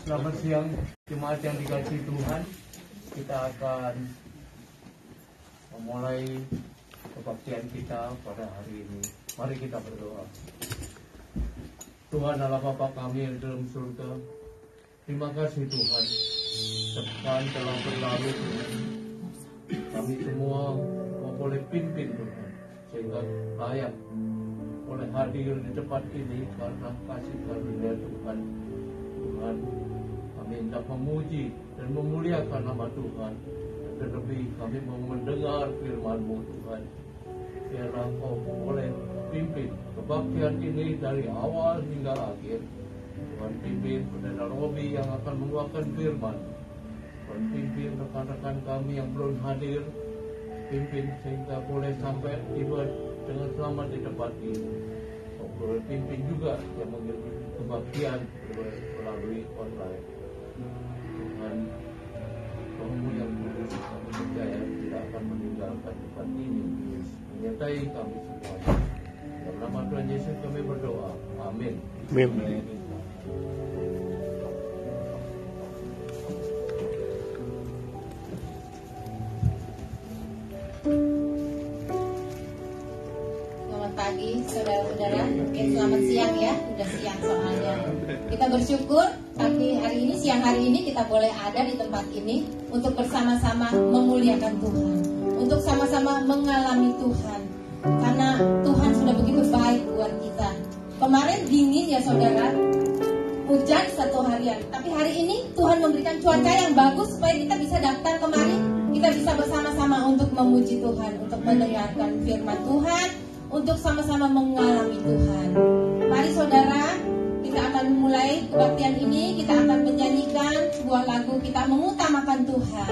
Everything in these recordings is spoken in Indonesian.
Selamat siang jemaat yang dikasihi Tuhan. Kita akan memulai kebaktian kita pada hari ini. Mari kita berdoa. Tuhan Allah Bapa kami yang dalam surga, terima kasih Tuhan. Sepekan telah berlalu Tuhan. Kami semua boleh pimpin Tuhan, sehingga layak boleh hadir di tempat ini karena kasih karunia Tuhan. Tuhan, kami hendak memuji dan memuliakan nama Tuhan. Terlebih kami mau mendengar firman-Mu Tuhan. Biarlah Kau boleh pimpin kebaktian ini dari awal hingga akhir. Tuhan pimpin Pendeta Robi yang akan mengeluarkan firman. Tuhan pimpin rekan-rekan kami yang belum hadir. Pimpin sehingga boleh sampai tiba dengan selamat di tempat ini. Kau boleh pimpin juga yang mengikuti kebaktian melalui online. Tuhan, Kamu yang kudus, kami percaya tidak akan meninggalkan tempat ini. Menyertai kami semua. Dalam nama Tuhan Yesus kami berdoa. Amin. Amin. Selamat pagi saudara-saudara. Selamat siang ya. Udah siang soalnya. Kita bersyukur pagi hari ini, siang hari ini kita boleh ada di tempat ini untuk bersama-sama memuliakan Tuhan, untuk sama-sama mengalami Tuhan, karena Tuhan sudah begitu baik buat kita. Kemarin dingin ya saudara, hujan satu harian, tapi hari ini Tuhan memberikan cuaca yang bagus supaya kita bisa datang kemari, kita bisa bersama-sama untuk memuji Tuhan, untuk mendengarkan firman Tuhan, untuk sama-sama mengalami Tuhan. Mari saudara, kita akan mulai kebaktian ini. Kita akan menyanyikan sebuah lagu, kita mengutamakan Tuhan.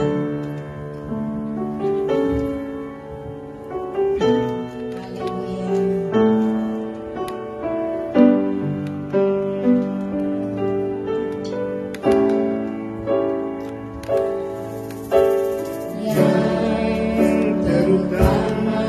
Terutama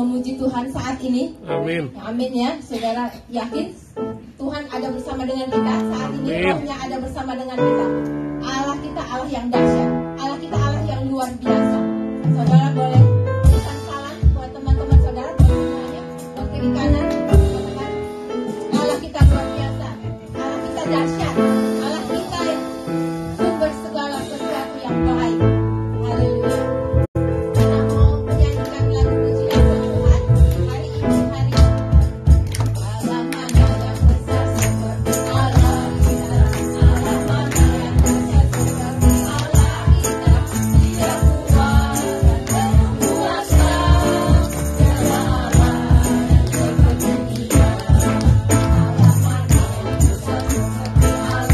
memuji Tuhan saat ini? Amin. Amin ya, saudara yakin Tuhan ada bersama dengan kita saat ini, Rohnya ada bersama dengan kita. Allah kita Allah yang dahsyat, Allah kita Allah yang luar biasa. Saudara boleh pesan salam buat teman-teman saudara, buat semuanya, buat kiri kanan. Allah kita luar biasa, Allah kita dahsyat, Allah kita sumber segala sesuatu yang baik. Haleluya. Kita mau menyanyikan lagu pujian Tuhan hari ini, hari Allah mana yang besar seperti Allah kita, Allah mana yang besar seperti Allah kita, Dia kuat dan berkuasa, Dia lama dan seperti Dia, Allah mana yang besar seperti Allah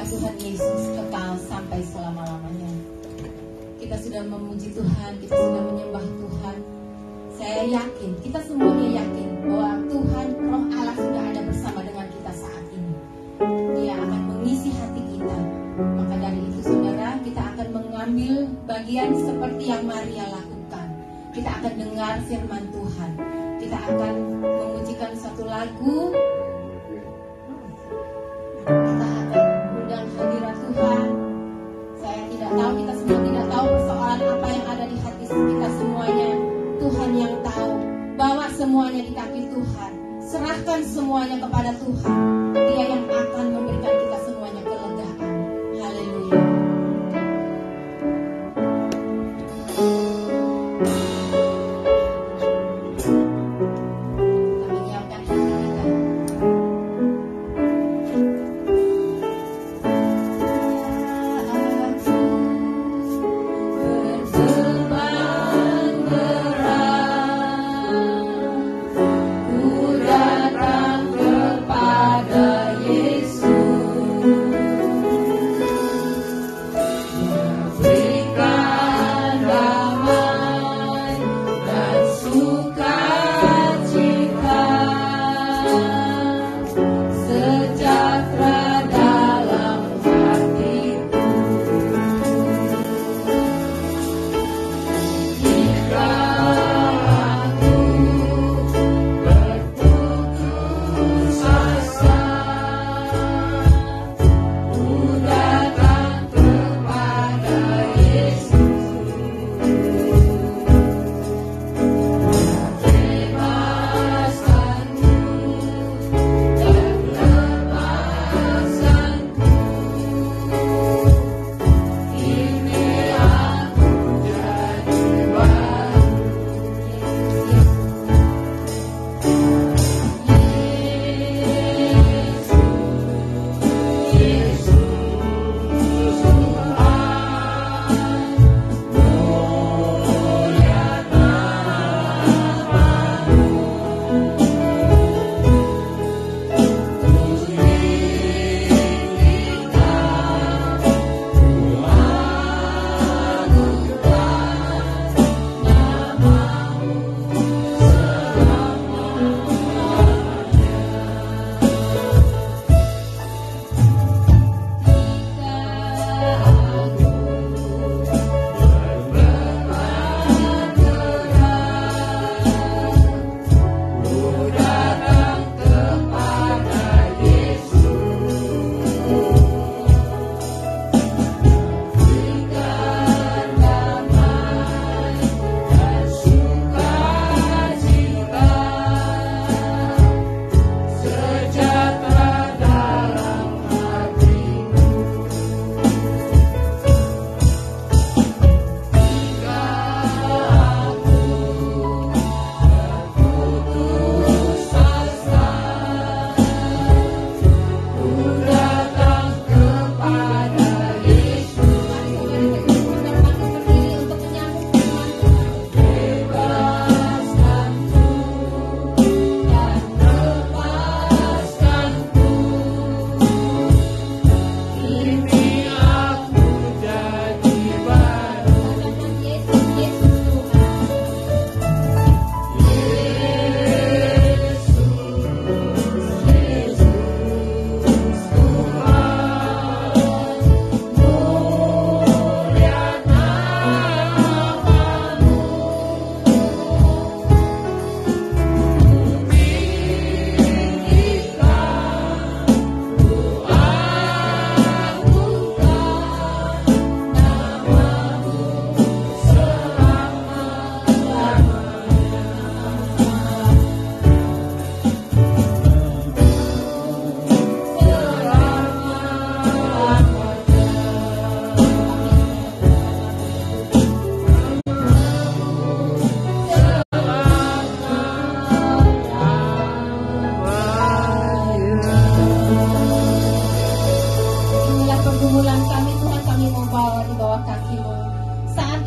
Tuhan Yesus kekal sampai selama-lamanya. Kita sudah memuji Tuhan, kita sudah menyembah Tuhan. Saya yakin, kita semuanya yakin bahwa Tuhan, Roh Allah sudah ada bersama dengan kita saat ini. Dia akan mengisi hati kita. Maka dari itu saudara, kita akan mengambil bagian seperti yang Maria lakukan. Kita akan dengar firman Tuhan. Kita akan memujikan satu lagu. Kita akan undang hadirat Tuhan. Saya tidak tahu, kita semua tidak tahu persoalan apa yang ada di hati kita semuanya. Tuhan yang tahu. Bawa semuanya di kaki Tuhan. Serahkan semuanya kepada Tuhan. Dia yang akan memberikan kita semuanya kelegaan. Haleluya. Kami menyiapkan hati kita.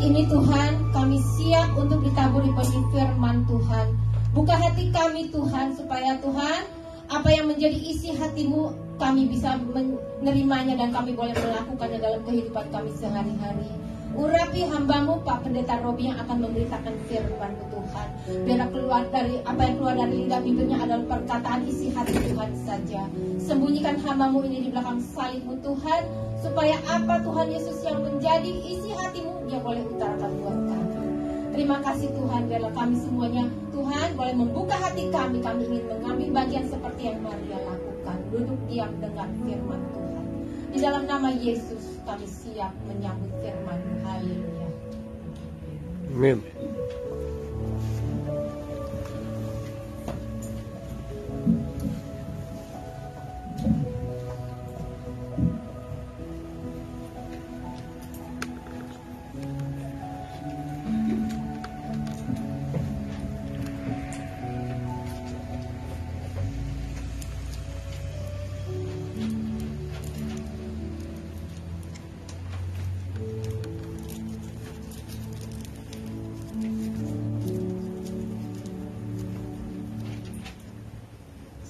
ini Tuhan, kami siap untuk ditaburi penuh firman Tuhan. Buka hati kami Tuhan, supaya Tuhan, apa yang menjadi isi hatimu kami bisa menerimanya dan kami boleh melakukannya dalam kehidupan kami sehari-hari. Urapi hambamu Pak Pendeta Robi yang akan memberitakan firman Tuhan. Biar keluar dari apa yang keluar dari lidah bibirnya adalah perkataan isi hati Tuhan saja. Sembunyikan hambamu ini di belakang salibmu Tuhan, supaya apa Tuhan Yesus yang menjadi isi hatimu dia boleh utarakan buat kami. Terima kasih Tuhan, biarlah kami semuanya Tuhan boleh membuka hati kami. Kami ingin mengambil bagian seperti yang Maria lakukan, duduk diam dengan firman Tuhan. Di dalam nama Yesus kami siap menyambut firman. Haleluya. Amin.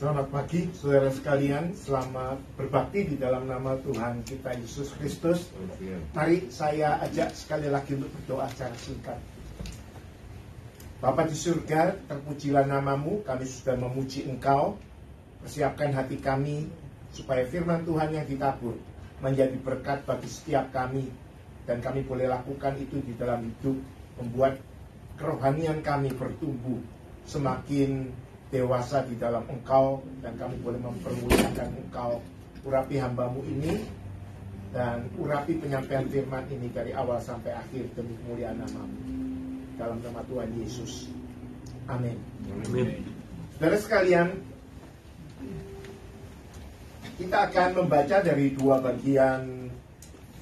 Selamat pagi saudara sekalian, selamat berbakti di dalam nama Tuhan kita Yesus Kristus. Mari saya ajak sekali lagi untuk berdoa secara singkat. Bapa di surga, terpujilah namamu, kami sudah memuji Engkau. Persiapkan hati kami supaya firman Tuhan yang ditabur menjadi berkat bagi setiap kami, dan kami boleh lakukan itu di dalam hidup, membuat kerohanian kami bertumbuh semakin dewasa di dalam Engkau, dan kami boleh mempermuliakan Engkau. Urapi hambamu ini dan urapi penyampaian firman ini dari awal sampai akhir demi kemuliaan namamu, dalam nama Tuhan Yesus, amin. Amin. Saudara sekalian, kita akan membaca dari dua bagian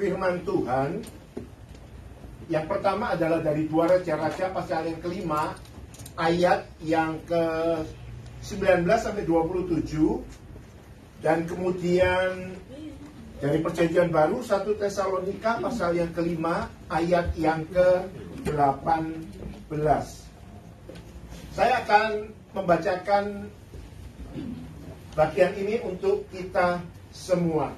firman Tuhan. Yang pertama adalah dari 2 Raja-Raja pasal yang kelima, ayat yang ke-19 sampai 27, dan kemudian dari Perjanjian Baru 1 Tesalonika pasal yang kelima, ayat yang ke-18. Saya akan membacakan bagian ini untuk kita semua.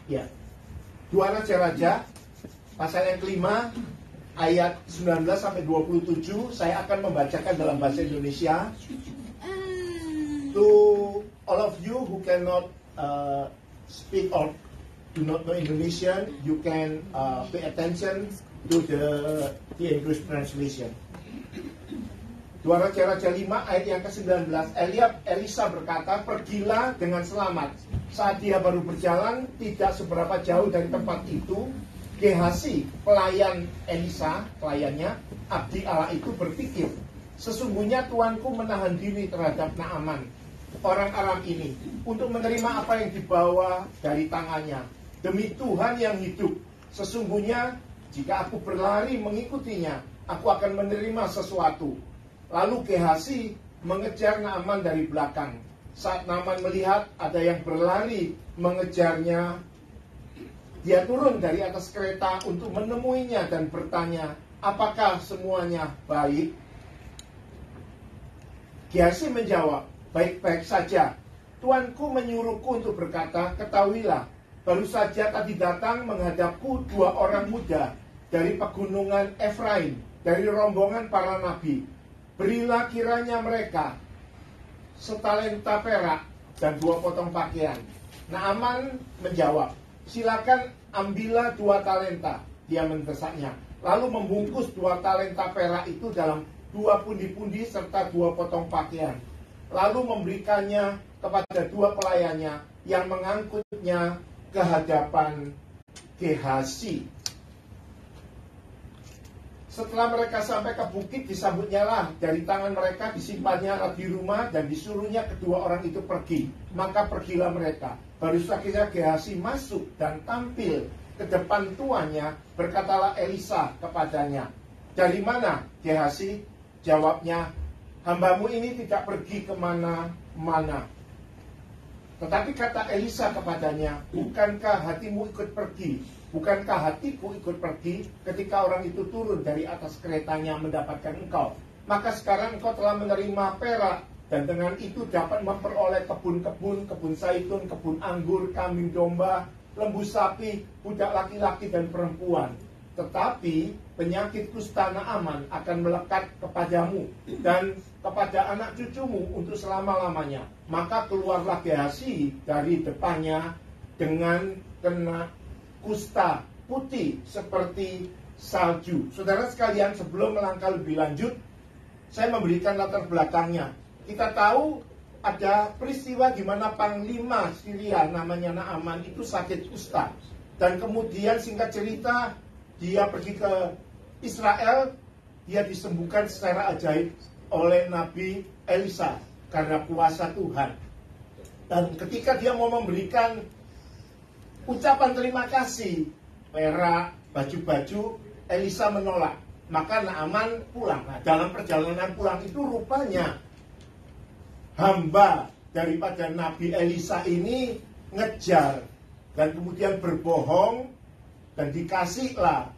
Ya, 2 Raja-Raja pasal yang kelima ayat 19 sampai 27. Saya akan membacakan dalam bahasa Indonesia. To all of you who cannot speak or do not know Indonesian, you can pay attention to the English translation. 2 Raja-Raja 5 ayat yang ke-19. Elisa berkata, pergilah dengan selamat. Saat dia baru berjalan, tidak seberapa jauh dari tempat itu, Gehasi, pelayan Elisa, pelayannya, abdi Allah itu berpikir, sesungguhnya tuanku menahan diri terhadap Naaman, orang Aram ini, untuk menerima apa yang dibawa dari tangannya. Demi Tuhan yang hidup, sesungguhnya jika aku berlari mengikutinya, aku akan menerima sesuatu. Lalu Gehasi mengejar Naaman dari belakang. Saat Naaman melihat ada yang berlari mengejarnya, dia turun dari atas kereta untuk menemuinya dan bertanya, apakah semuanya baik? Gehasi menjawab, baik-baik saja. Tuanku menyuruhku untuk berkata, ketahuilah, baru saja tadi datang menghadapku 2 orang muda dari pegunungan Efraim, dari rombongan para nabi. Berilah kiranya mereka setalenta perak dan 2 potong pakaian. Naaman menjawab, silakan ambillah 2 talenta. Dia mendesaknya, lalu membungkus 2 talenta perak itu dalam 2 pundi-pundi serta 2 potong pakaian. Lalu memberikannya kepada 2 pelayannya yang mengangkutnya ke hadapan Gehasi. Setelah mereka sampai ke bukit, disambutnya lah dari tangan mereka, disimpannya di rumah, dan disuruhnya kedua orang itu pergi. Maka pergilah mereka. Baru saja Gehasi masuk dan tampil ke depan tuannya, berkatalah Elisa kepadanya, dari mana Gehasi? Jawabnya, hambamu ini tidak pergi kemana-mana. Tetapi kata Elisa kepadanya, bukankah hatimu ikut pergi? Bukankah hatiku ikut pergi ketika orang itu turun dari atas keretanya mendapatkan engkau? Maka sekarang engkau telah menerima perak, dan dengan itu dapat memperoleh kebun-kebun, kebun zaitun, kebun anggur, kambing domba, lembu sapi, budak laki-laki dan perempuan. Tetapi penyakit kusta Naaman akan melekat kepadamu dan kepada anak cucumu untuk selama-lamanya. Maka keluarlah Gehazi dari depannya dengan kena kusta putih seperti salju. Saudara sekalian, sebelum melangkah lebih lanjut, saya memberikan latar belakangnya. Kita tahu ada peristiwa di mana panglima Syria namanya Naaman itu sakit kusta. Dan kemudian singkat cerita, dia pergi ke Israel, dia disembuhkan secara ajaib oleh Nabi Elisa karena kuasa Tuhan. Dan ketika dia mau memberikan ucapan terima kasih, perak, baju-baju, Elisa menolak. Maka Naaman pulang. Nah, dalam perjalanan pulang itu rupanya hamba daripada Nabi Elisa ini ngejar dan kemudian berbohong dan dikasihlah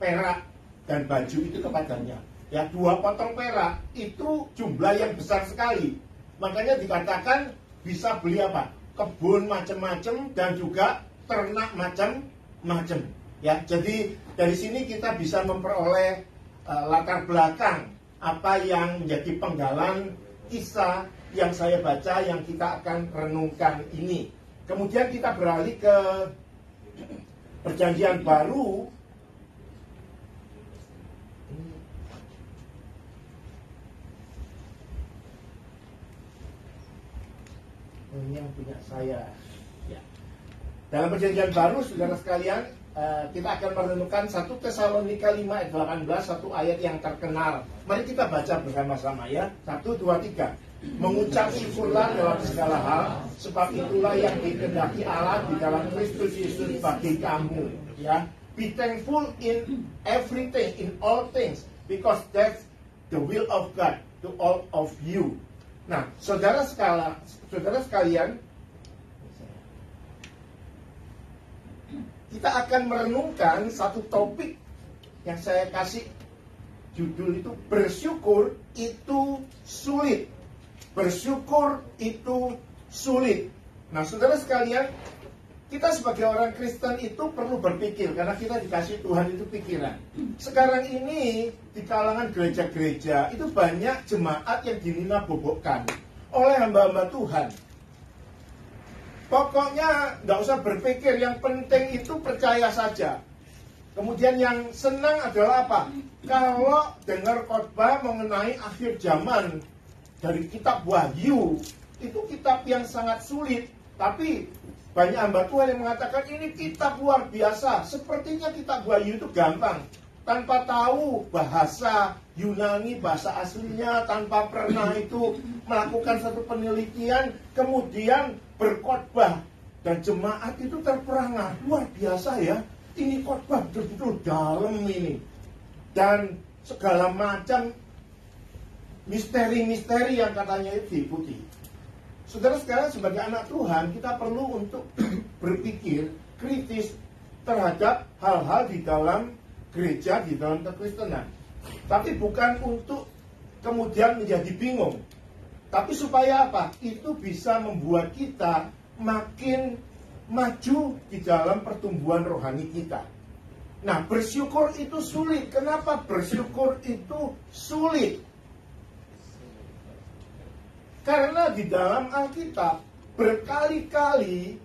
perak dan baju itu kepadanya. Ya, 2 potong perak itu jumlah yang besar sekali. Makanya dikatakan bisa beli apa? Kebun macam-macam dan juga ternak macam-macam. Ya, jadi dari sini kita bisa memperoleh latar belakang apa yang menjadi penggalan kisah yang saya baca yang kita akan renungkan ini. Kemudian kita beralih ke Perjanjian Baru. Ini yang punya saya. Ya. Dalam Perjanjian Baru, saudara sekalian, kita akan merenungkan 1 Tesalonika 5 ayat 18, satu ayat yang terkenal. Mari kita baca bersama-sama ya. 1, 2, 3. Mengucap syukurlah dalam segala hal, sebab itulah yang dikehendaki Allah di dalam Kristus Yesus bagi kamu. Ya. Be thankful in everything, in all things, because that's the will of God to all of you. Nah, saudara sekalian, kita akan merenungkan satu topik yang saya kasih judul itu, bersyukur itu sulit. Bersyukur itu sulit. Nah, saudara sekalian, kita sebagai orang Kristen itu perlu berpikir, karena kita dikasih Tuhan itu pikiran. Sekarang ini di kalangan gereja-gereja itu banyak jemaat yang dinina-bobokkan oleh hamba-hamba Tuhan. Pokoknya nggak usah berpikir, yang penting itu percaya saja. Kemudian yang senang adalah apa? Kalau dengar khotbah mengenai akhir zaman dari kitab Wahyu, itu kitab yang sangat sulit. Tapi banyak hamba Tuhan yang mengatakan ini kitab luar biasa. Sepertinya kitab Wahyu itu gampang. Tanpa tahu bahasa Yunani, bahasa aslinya, tanpa pernah itu melakukan satu penelitian, kemudian berkhotbah. Dan jemaat itu terperangah. Luar biasa ya. Ini khotbah betul-betul dalam ini. Dan segala macam misteri-misteri yang katanya itu diikuti. Saudara sekalian, sebagai anak Tuhan, kita perlu untuk berpikir kritis terhadap hal-hal di dalam gereja, di dalam kekristenan. Tapi bukan untuk kemudian menjadi bingung. Tapi supaya apa? Itu bisa membuat kita makin maju di dalam pertumbuhan rohani kita. Nah, bersyukur itu sulit. Kenapa bersyukur itu sulit? Karena di dalam Alkitab berkali-kali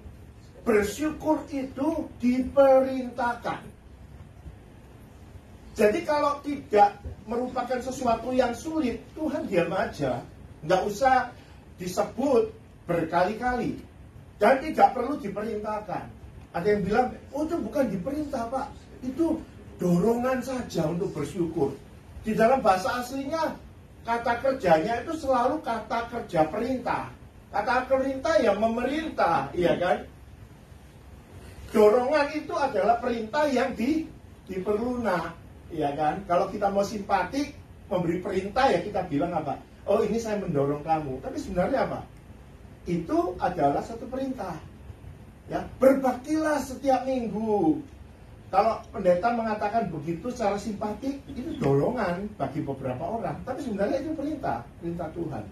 bersyukur itu diperintahkan. Jadi kalau tidak merupakan sesuatu yang sulit, Tuhan diam aja. Nggak usah disebut berkali-kali. Dan tidak perlu diperintahkan. Ada yang bilang, oh itu bukan diperintah Pak. Itu dorongan saja untuk bersyukur. Di dalam bahasa aslinya, kata kerjanya itu selalu kata kerja perintah. Kata perintah yang memerintah, iya kan? Dorongan itu adalah perintah yang diperlukan, iya kan? Kalau kita mau simpatik, memberi perintah ya kita bilang apa? oh ini saya mendorong kamu. Tapi sebenarnya apa? Itu adalah satu perintah. Ya, berbaktilah setiap minggu. Kalau pendeta mengatakan begitu secara simpatik, itu dorongan bagi beberapa orang. Tapi sebenarnya itu perintah Tuhan.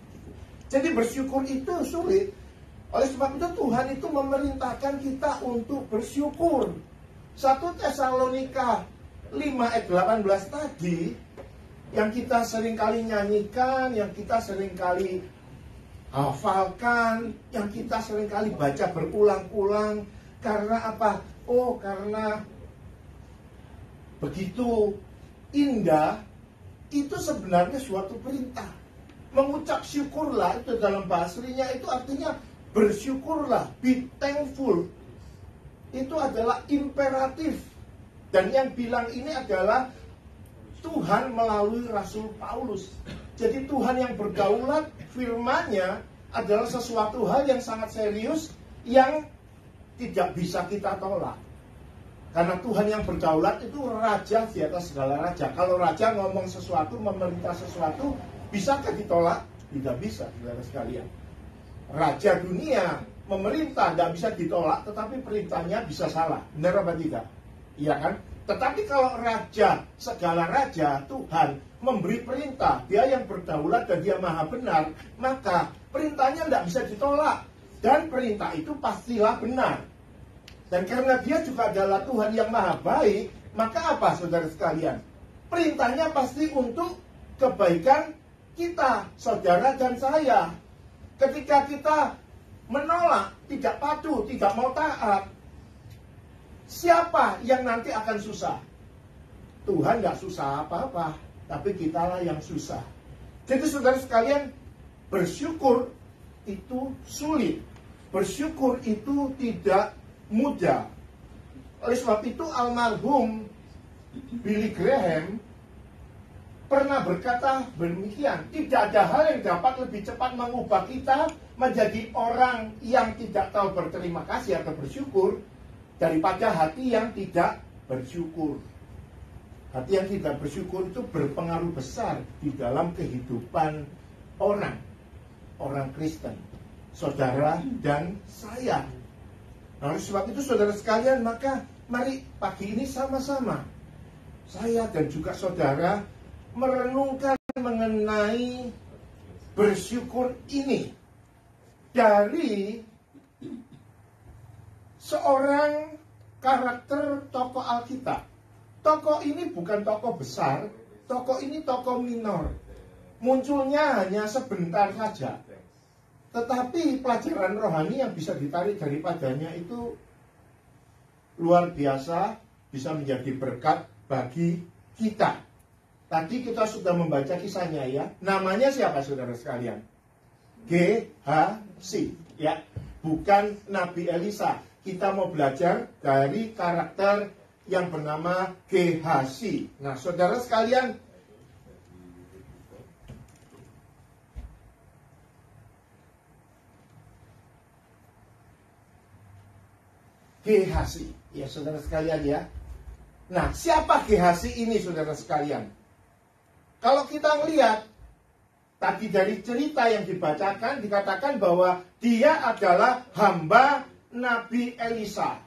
Jadi bersyukur itu sulit. Oleh sebab itu Tuhan itu memerintahkan kita untuk bersyukur. 1 Tesalonika 5 ayat 18 tadi, yang kita seringkali nyanyikan, yang kita seringkali hafalkan, yang kita seringkali baca berulang-ulang. Karena apa? Oh, karena begitu indah, itu sebenarnya suatu perintah. Mengucap syukurlah, itu dalam bahasa aslinya itu artinya bersyukurlah, be thankful. Itu adalah imperatif. Dan yang bilang ini adalah Tuhan melalui Rasul Paulus. Jadi Tuhan yang berdaulat, firman-Nya adalah sesuatu hal yang sangat serius, yang tidak bisa kita tolak. Karena Tuhan yang berdaulat itu raja di atas segala raja. Kalau raja ngomong sesuatu, memerintah sesuatu, bisakah ditolak? Tidak bisa, saudara sekalian. Raja dunia memerintah tidak bisa ditolak, tetapi perintahnya bisa salah. Benar apa tidak? Iya kan? Tetapi kalau raja, segala raja, Tuhan memberi perintah, dia yang berdaulat dan dia maha benar, maka perintahnya tidak bisa ditolak. Dan perintah itu pastilah benar. Dan karena dia juga adalah Tuhan yang maha baik, maka apa saudara sekalian? Perintahnya pasti untuk kebaikan kita, saudara dan saya. Ketika kita menolak, tidak patuh, tidak mau taat, siapa yang nanti akan susah? Tuhan nggak susah apa-apa, tapi kitalah yang susah. Jadi saudara sekalian, bersyukur itu sulit. Bersyukur itu tidak mudah. Oleh sebab itu almarhum Billy Graham pernah berkata demikian, tidak ada hal yang dapat lebih cepat mengubah kita menjadi orang yang tidak tahu berterima kasih atau bersyukur daripada hati yang tidak bersyukur. Hati yang tidak bersyukur itu berpengaruh besar di dalam kehidupan orang Kristen, saudara dan saya. Nah, oleh sebab itu saudara sekalian, maka mari pagi ini sama-sama saya dan juga saudara merenungkan mengenai bersyukur ini dari seorang karakter tokoh Alkitab. Tokoh ini bukan tokoh besar, tokoh ini tokoh minor. Munculnya hanya sebentar saja. Tetapi pelajaran rohani yang bisa ditarik daripadanya itu luar biasa, bisa menjadi berkat bagi kita. Tadi kita sudah membaca kisahnya ya. Namanya siapa saudara sekalian? Gehazi, ya. Bukan Nabi Elisa. Kita mau belajar dari karakter yang bernama Gehazi. Nah, saudara sekalian, Gehazi, ya saudara sekalian ya. Nah, siapa Gehazi ini saudara sekalian? Kalau kita melihat tadi dari cerita yang dibacakan, dikatakan bahwa dia adalah hamba Nabi Elisa.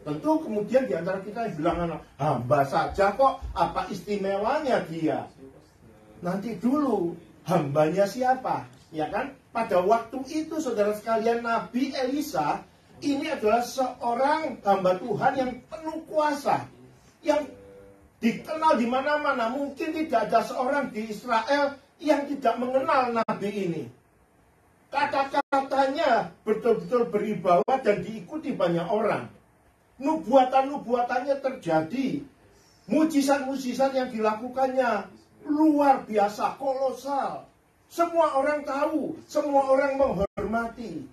Tentu kemudian di antara kita yang bilang, hamba saja kok, apa istimewanya dia? Nanti dulu, hambanya siapa? Ya kan? Pada waktu itu saudara sekalian, Nabi Elisa ini adalah seorang hamba Tuhan yang penuh kuasa, yang dikenal di mana-mana. Mungkin tidak ada seorang di Israel yang tidak mengenal Nabi ini. Kata-katanya betul-betul beribawa dan diikuti banyak orang. Nubuatan-nubuatannya terjadi. Mujizat-mujizat yang dilakukannya luar biasa, kolosal. Semua orang tahu, semua orang menghormati.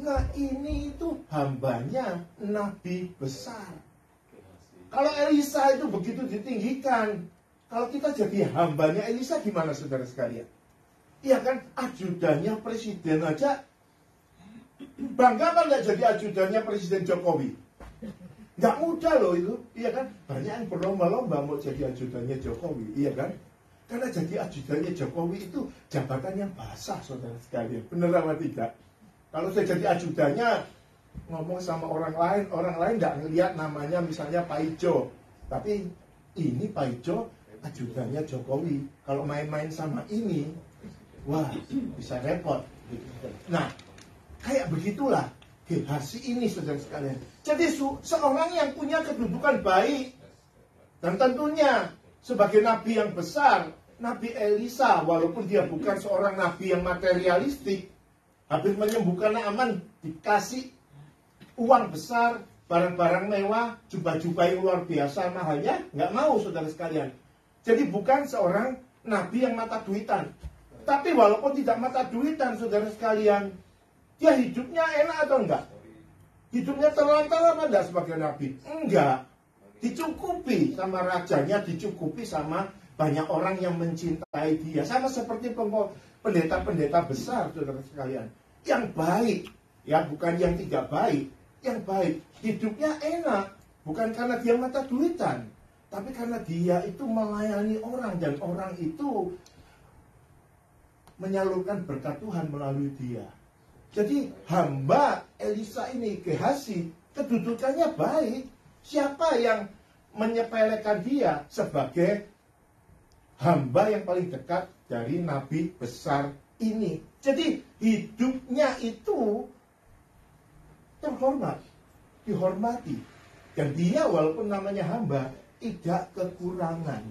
Nah, ini itu hambanya Nabi besar. Kalau Elisa itu begitu ditinggikan, kalau kita jadi hambanya Elisa gimana saudara sekalian? Iya kan, ajudannya presiden aja. Bangga kan nggak jadi ajudannya Presiden Jokowi? Nggak mudah loh itu, iya kan? Banyak yang berlomba-lomba mau jadi ajudannya Jokowi, iya kan? Karena jadi ajudannya Jokowi itu jabatan yang basah, saudara sekalian. Benar apa tidak? Kalau saya jadi ajudannya, ngomong sama orang lain nggak ngelihat namanya misalnya Pak Ijo. Tapi ini Pak Ijo ajudannya Jokowi. Kalau main-main sama ini, wah bisa repot. Nah, kayak begitulah Gehazi ini, saudara sekalian. Jadi seorang yang punya kedudukan baik, dan tentunya sebagai nabi yang besar, Nabi Elisa, walaupun dia bukan seorang nabi yang materialistik, habis menyembuhkan Naaman, dikasih uang besar, barang-barang mewah, jubah-jubah yang luar biasa mahalnya, nggak mau, saudara sekalian. Jadi bukan seorang nabi yang mata duitan. Tapi walaupun tidak mata duitan, saudara sekalian, dia hidupnya enak atau enggak? Hidupnya terlantar apa enggak sebagai nabi? Enggak. Dicukupi sama rajanya, dicukupi sama banyak orang yang mencintai dia. Sama seperti pendeta-pendeta besar, saudara sekalian. Yang baik, ya bukan yang tidak baik. Yang baik, hidupnya enak. Bukan karena dia mata duitan, tapi karena dia itu melayani orang. Dan orang itu menyalurkan berkat Tuhan melalui dia. Jadi hamba Elisa ini, Gehazi, kedudukannya baik. Siapa yang menyepelekan dia sebagai hamba yang paling dekat dari nabi besar ini? Jadi hidupnya itu terhormat, dihormati. Dan dia walaupun namanya hamba, tidak kekurangan.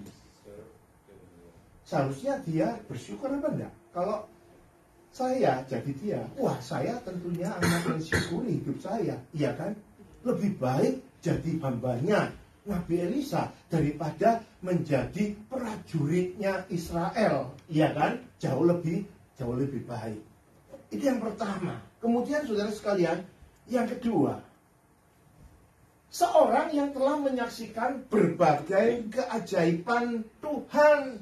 Seharusnya dia bersyukur apa enggak? Kalau saya jadi dia, wah saya tentunya akan mensyukuri hidup saya, iya kan? Lebih baik jadi hambanya Nabi Elisa daripada menjadi prajuritnya Israel, iya kan? Jauh lebih baik. Itu yang pertama. Kemudian saudara sekalian, yang kedua, seorang yang telah menyaksikan berbagai keajaiban Tuhan.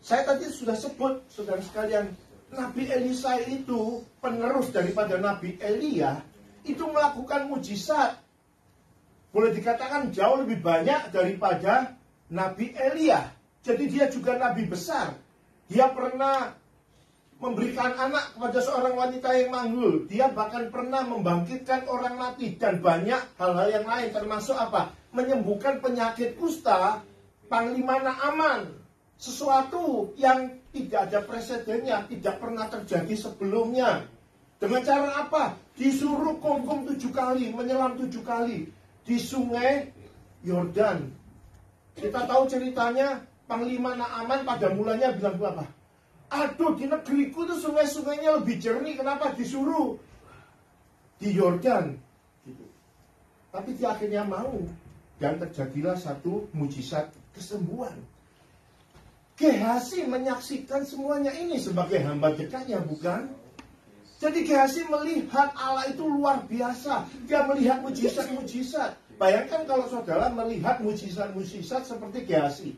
Saya tadi sudah sebut, saudara sekalian, Nabi Elisa itu penerus daripada Nabi Elia, itu melakukan mujizat. Boleh dikatakan jauh lebih banyak daripada Nabi Elia. Jadi dia juga nabi besar. Dia pernah memberikan anak kepada seorang wanita yang manggul. Dia bahkan pernah membangkitkan orang mati. Dan banyak hal-hal yang lain. Termasuk apa? Menyembuhkan penyakit kusta Panglima Naaman. Sesuatu yang tidak ada presidennya, tidak pernah terjadi sebelumnya. Dengan cara apa? Disuruh kungkum 7 kali, menyelam 7 kali di sungai Yordan. Kita tahu ceritanya, Panglima Naaman pada mulanya bilang apa? Aduh, di negeriku tuh sungai-sungainya lebih jernih, kenapa disuruh di Yordan? Gitu. Tapi dia akhirnya mau. Dan terjadilah satu mujizat kesembuhan. Gehazi menyaksikan semuanya ini sebagai hamba dekatnya, bukan? Jadi Gehazi melihat Allah itu luar biasa. Dia melihat mujizat-mujizat. Bayangkan kalau saudara melihat mujizat-mujizat seperti Gehazi.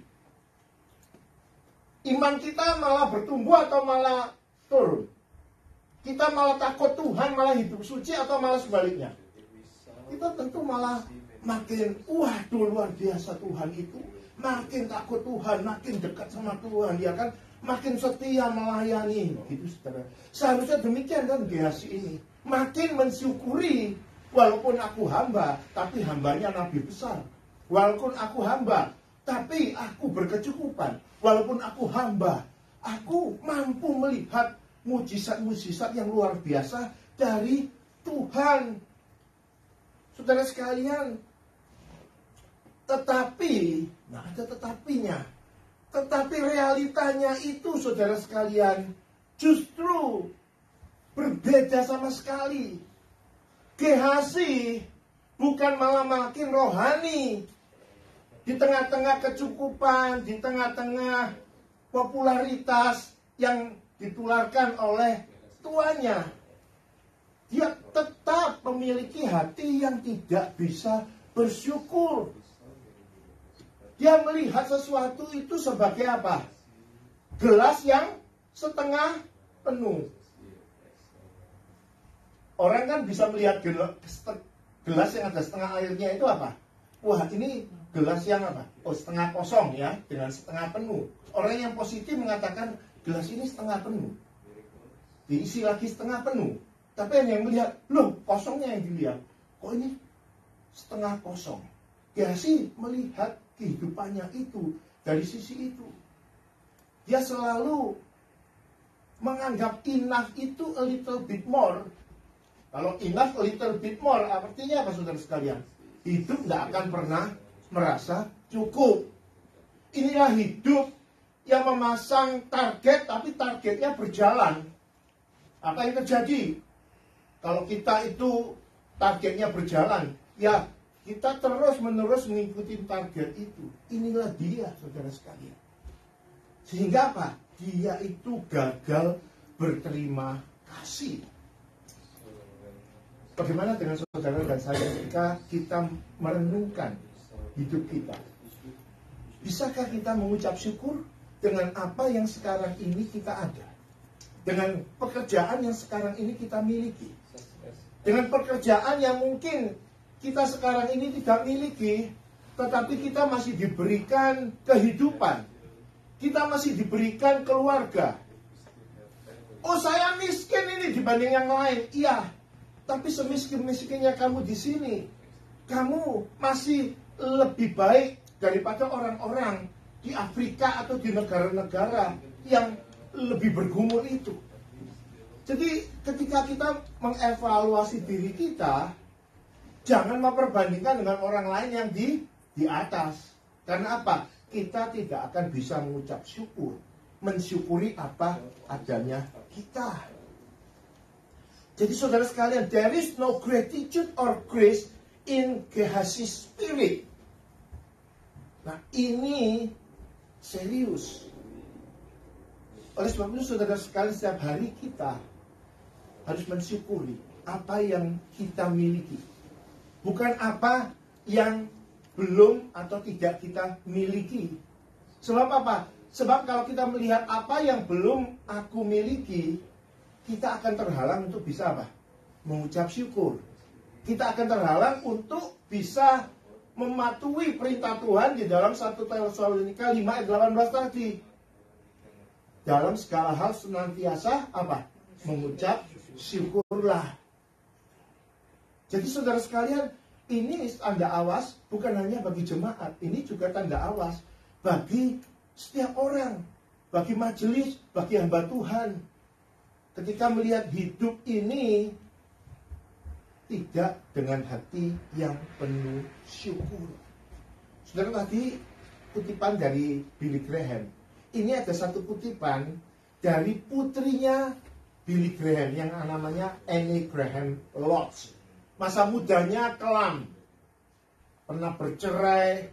Iman kita malah bertumbuh atau malah turun? Kita malah takut Tuhan, malah hidup suci, atau malah sebaliknya? Kita tentu malah makin, waduh luar biasa Tuhan itu. Makin takut Tuhan, makin dekat sama Tuhan, ya kan? Makin setia melayani, gitu saudara. Seharusnya demikian kan Gehazi ini. Makin mensyukuri, walaupun aku hamba, tapi hambanya nabi besar. Walaupun aku hamba, tapi aku berkecukupan. Walaupun aku hamba, aku mampu melihat mujizat-mujizat yang luar biasa dari Tuhan. Saudara sekalian, tetapi, nah ada tetapinya. Tetapi realitanya itu, saudara sekalian, justru berbeda sama sekali. Gehazi bukan malah makin rohani. Di tengah-tengah kecukupan, di tengah-tengah popularitas yang ditularkan oleh tuannya, dia tetap memiliki hati yang tidak bisa bersyukur. Dia melihat sesuatu itu sebagai apa? Gelas yang setengah penuh. Orang kan bisa melihat gelas yang ada setengah airnya itu apa? wah ini gelas yang apa? Oh, setengah kosong ya, dengan setengah penuh. Orang yang positif mengatakan gelas ini setengah penuh, diisi lagi setengah penuh. Tapi yang melihat, loh kosongnya yang dilihat, kok ini setengah kosong. Dia sih melihat kehidupannya itu dari sisi itu. Dia selalu menganggap enough itu a little bit more. Kalau enough a little bit more, artinya apa saudara sekalian? Hidup tidak akan pernah merasa cukup. Inilah hidup yang memasang target, tapi targetnya berjalan. Apa yang terjadi? Kalau kita itu targetnya berjalan, ya kita terus-menerus mengikuti target itu. Inilah dia, saudara sekalian. Sehingga apa? Dia itu gagal berterima kasih. Bagaimana dengan saudara dan saya ketika kita merenungkan hidup kita? Bisakah kita mengucap syukur dengan apa yang sekarang ini kita ada? Dengan pekerjaan yang sekarang ini kita miliki? Dengan pekerjaan yang mungkin kita sekarang ini tidak miliki, tetapi kita masih diberikan kehidupan. Kita masih diberikan keluarga. Oh, saya miskin ini dibanding yang lain. Iya, tapi semiskin-miskinnya kamu di sini, kamu masih lebih baik daripada orang-orang di Afrika atau di negara-negara yang lebih bergumul itu. Jadi ketika kita mengevaluasi diri kita, jangan memperbandingkan dengan orang lain yang di atas. Karena apa? Kita tidak akan bisa mengucap syukur, mensyukuri apa adanya kita. Jadi saudara sekalian, there is no gratitude or grace in Gehazi spirit. Nah ini serius. Oleh sebab itu saudara sekalian, setiap hari kita harus mensyukuri apa yang kita miliki. Bukan apa yang belum atau tidak kita miliki. Sebab apa? Sebab kalau kita melihat apa yang belum aku miliki, kita akan terhalang untuk bisa apa? Mengucap syukur. Kita akan terhalang untuk bisa mematuhi perintah Tuhan di dalam 1 Tesalonika 5 ayat 18 tadi. Dalam segala hal senantiasa apa? Mengucap syukurlah. Jadi saudara sekalian, ini tanda awas bukan hanya bagi jemaat, ini juga tanda awas bagi setiap orang, bagi majelis, bagi hamba Tuhan. Ketika melihat hidup ini tidak dengan hati yang penuh syukur. Saudara, tadi kutipan dari Billy Graham. Ini ada satu kutipan dari putrinya Billy Graham yang namanya Annie Graham Lodge. Masa mudanya kelam, pernah bercerai,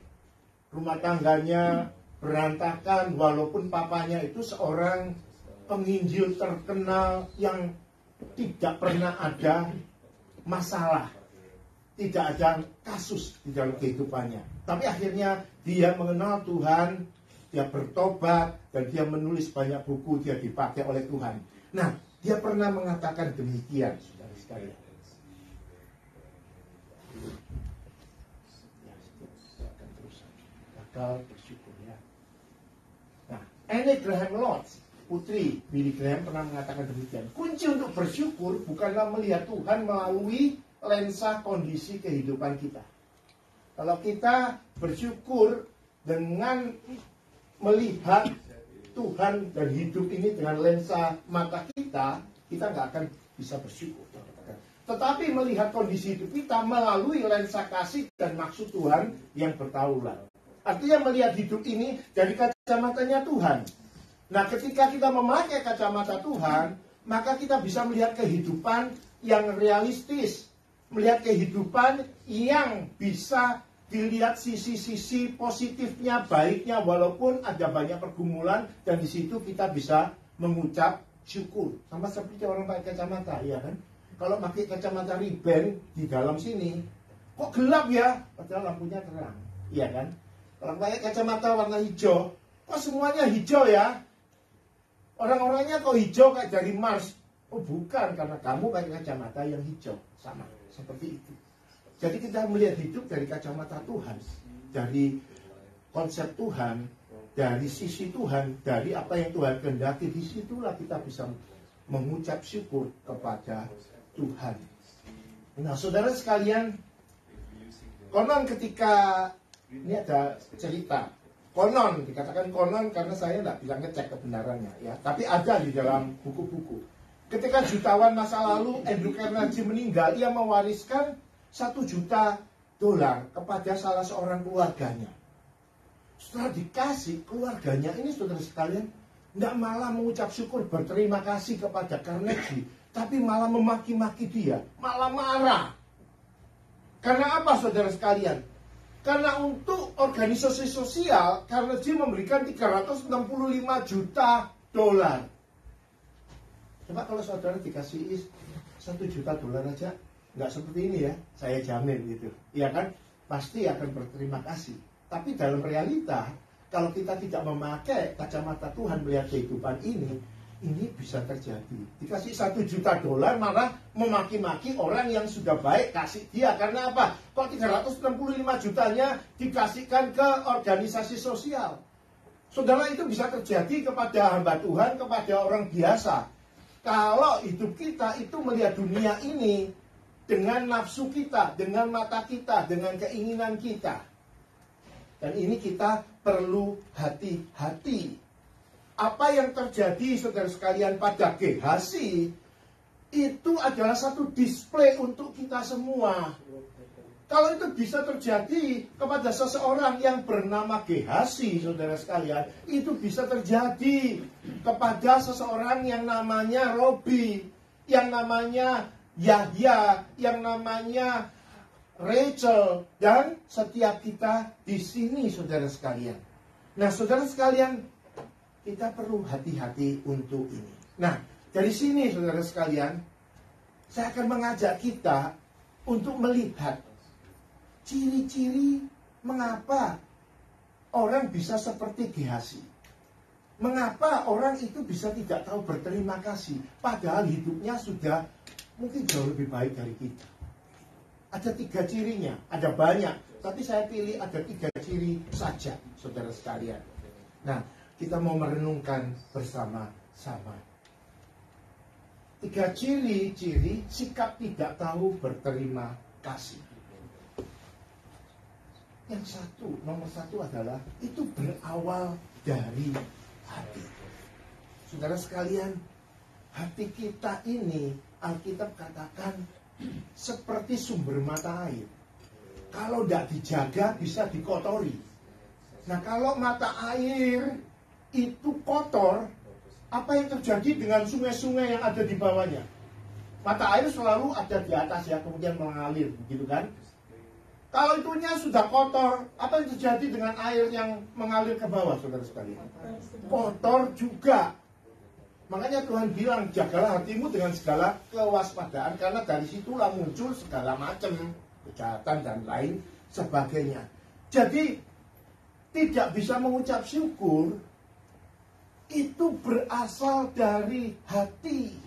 rumah tangganya berantakan, walaupun papanya itu seorang penginjil terkenal yang tidak pernah ada masalah, tidak ada kasus di dalam kehidupannya. Tapi akhirnya dia mengenal Tuhan, dia bertobat, dan dia menulis banyak buku, dia dipakai oleh Tuhan. Nah, dia pernah mengatakan demikian, saudara sekalian. Bersyukur ya. Nah, Annie Graham Lodge, putri Billy Graham, pernah mengatakan demikian. Kunci untuk bersyukur bukanlah melihat Tuhan melalui lensa kondisi kehidupan kita. Kalau kita bersyukur dengan melihat Tuhan dan hidup ini dengan lensa mata kita, kita nggak akan bisa bersyukur. Tetapi melihat kondisi hidup kita melalui lensa kasih dan maksud Tuhan yang bertaulan. Artinya melihat hidup ini dari kacamatanya Tuhan. Nah, ketika kita memakai kacamata Tuhan, maka kita bisa melihat kehidupan yang realistis. Melihat kehidupan yang bisa dilihat sisi-sisi positifnya, baiknya, walaupun ada banyak pergumulan. Dan di situ kita bisa mengucap syukur. Sama seperti orang pakai kacamata, ya kan? Kalau pakai kacamata Ray-Ban di dalam sini, kok gelap ya? Padahal lampunya terang, iya kan? Kalau pakai kacamata warna hijau, kok semuanya hijau ya? Orang-orangnya kok hijau kayak dari Mars? Oh bukan, karena kamu pakai kacamata yang hijau. Sama, seperti itu. Jadi kita melihat hidup dari kacamata Tuhan, dari konsep Tuhan, dari sisi Tuhan, dari apa yang Tuhan kehendaki. Disitulah kita bisa mengucap syukur kepada Tuhan. Nah, saudara sekalian, konon ketika ini ada cerita, konon dikatakan konon karena saya tidak bilang ngecek kebenarannya ya, tapi ada di dalam buku-buku. Ketika jutawan masa lalu Andrew Carnegie meninggal, ia mewariskan $1 juta kepada salah seorang keluarganya. Setelah dikasih, keluarganya ini, saudara sekalian, tidak malah mengucap syukur berterima kasih kepada Carnegie, tapi malah memaki-maki dia, malah marah. Karena apa, saudara sekalian? Karena untuk organisasi sosial, Carnegie memberikan $365 juta. Coba kalau saudara dikasih $1 juta aja, nggak seperti ini ya, saya jamin gitu. Iya kan? Pasti akan berterima kasih. Tapi dalam realita, kalau kita tidak memakai kacamata Tuhan melihat kehidupan ini bisa terjadi. Dikasih $1 juta malah memaki-maki orang yang sudah baik kasih dia. Karena apa? Kok 365 jutanya dikasihkan ke organisasi sosial? Saudara, itu bisa terjadi kepada hamba Tuhan, kepada orang biasa. Kalau hidup kita itu melihat dunia ini dengan nafsu kita, dengan mata kita, dengan keinginan kita. Dan ini kita perlu hati-hati. Apa yang terjadi, saudara sekalian, pada Gehazi itu adalah satu display untuk kita semua. Kalau itu bisa terjadi kepada seseorang yang bernama Gehazi, saudara sekalian, itu bisa terjadi kepada seseorang yang namanya Robi, yang namanya Yahya, yang namanya Rachel, dan setiap kita di sini, saudara sekalian. Nah, saudara sekalian, kita perlu hati-hati untuk ini. Nah, dari sini, saudara sekalian, saya akan mengajak kita untuk melihat ciri-ciri mengapa orang bisa seperti Gehazi. Mengapa orang itu bisa tidak tahu berterima kasih, padahal hidupnya sudah mungkin jauh lebih baik dari kita. Ada 3 cirinya, ada banyak, tapi saya pilih ada 3 ciri saja, saudara sekalian. Nah, kita mau merenungkan bersama-sama. 3 ciri-ciri sikap tidak tahu berterima kasih. Yang nomor satu adalah itu berawal dari hati. Saudara sekalian, hati kita ini Alkitab katakan seperti sumber mata air. Kalau tidak dijaga bisa dikotori. Nah, kalau mata air itu kotor, apa yang terjadi dengan sungai-sungai yang ada di bawahnya? Mata air selalu ada di atas ya, kemudian mengalir, begitu kan? Kalau itunya sudah kotor, apa yang terjadi dengan air yang mengalir ke bawah, saudara sekalian? Kotor juga. Makanya Tuhan bilang, jagalah hatimu dengan segala kewaspadaan, karena dari situlah muncul segala macam kejahatan dan lain sebagainya. Jadi, tidak bisa mengucap syukur, itu berasal dari hati.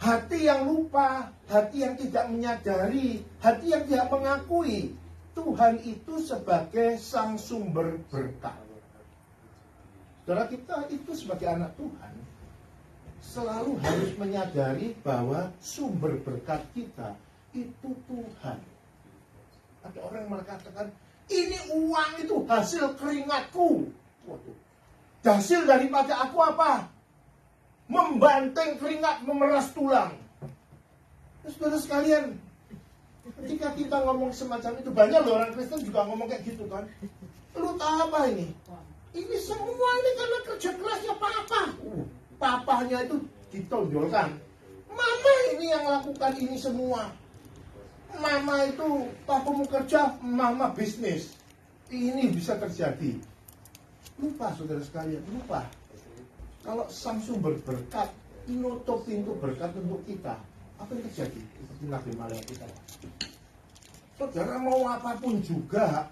Hati yang lupa, hati yang tidak menyadari, hati yang tidak mengakui Tuhan itu sebagai sang sumber berkat. Saudara, kita itu sebagai anak Tuhan selalu harus menyadari bahwa sumber berkat kita itu Tuhan. Ada orang yang mengatakan, ini uang itu hasil keringatku. Waduh. Hasil daripada aku apa? Membanting keringat, memeras tulang. Saudara sekalian, ketika kita ngomong semacam itu, banyak loh orang Kristen juga ngomong kayak gitu kan. Lu tahu apa ini? Ini semua ini karena kerja kerasnya papa. Papanya itu ditonjolkan. Mama ini yang lakukan ini semua. Mama itu, papamu kerja, mama bisnis. Ini bisa terjadi. Lupa, saudara sekalian, lupa. Kalau sang sumber berkat menutup pintu berkat untuk kita, apa yang terjadi? Seperti Nabi Malaikat kita. Saudara mau apapun juga,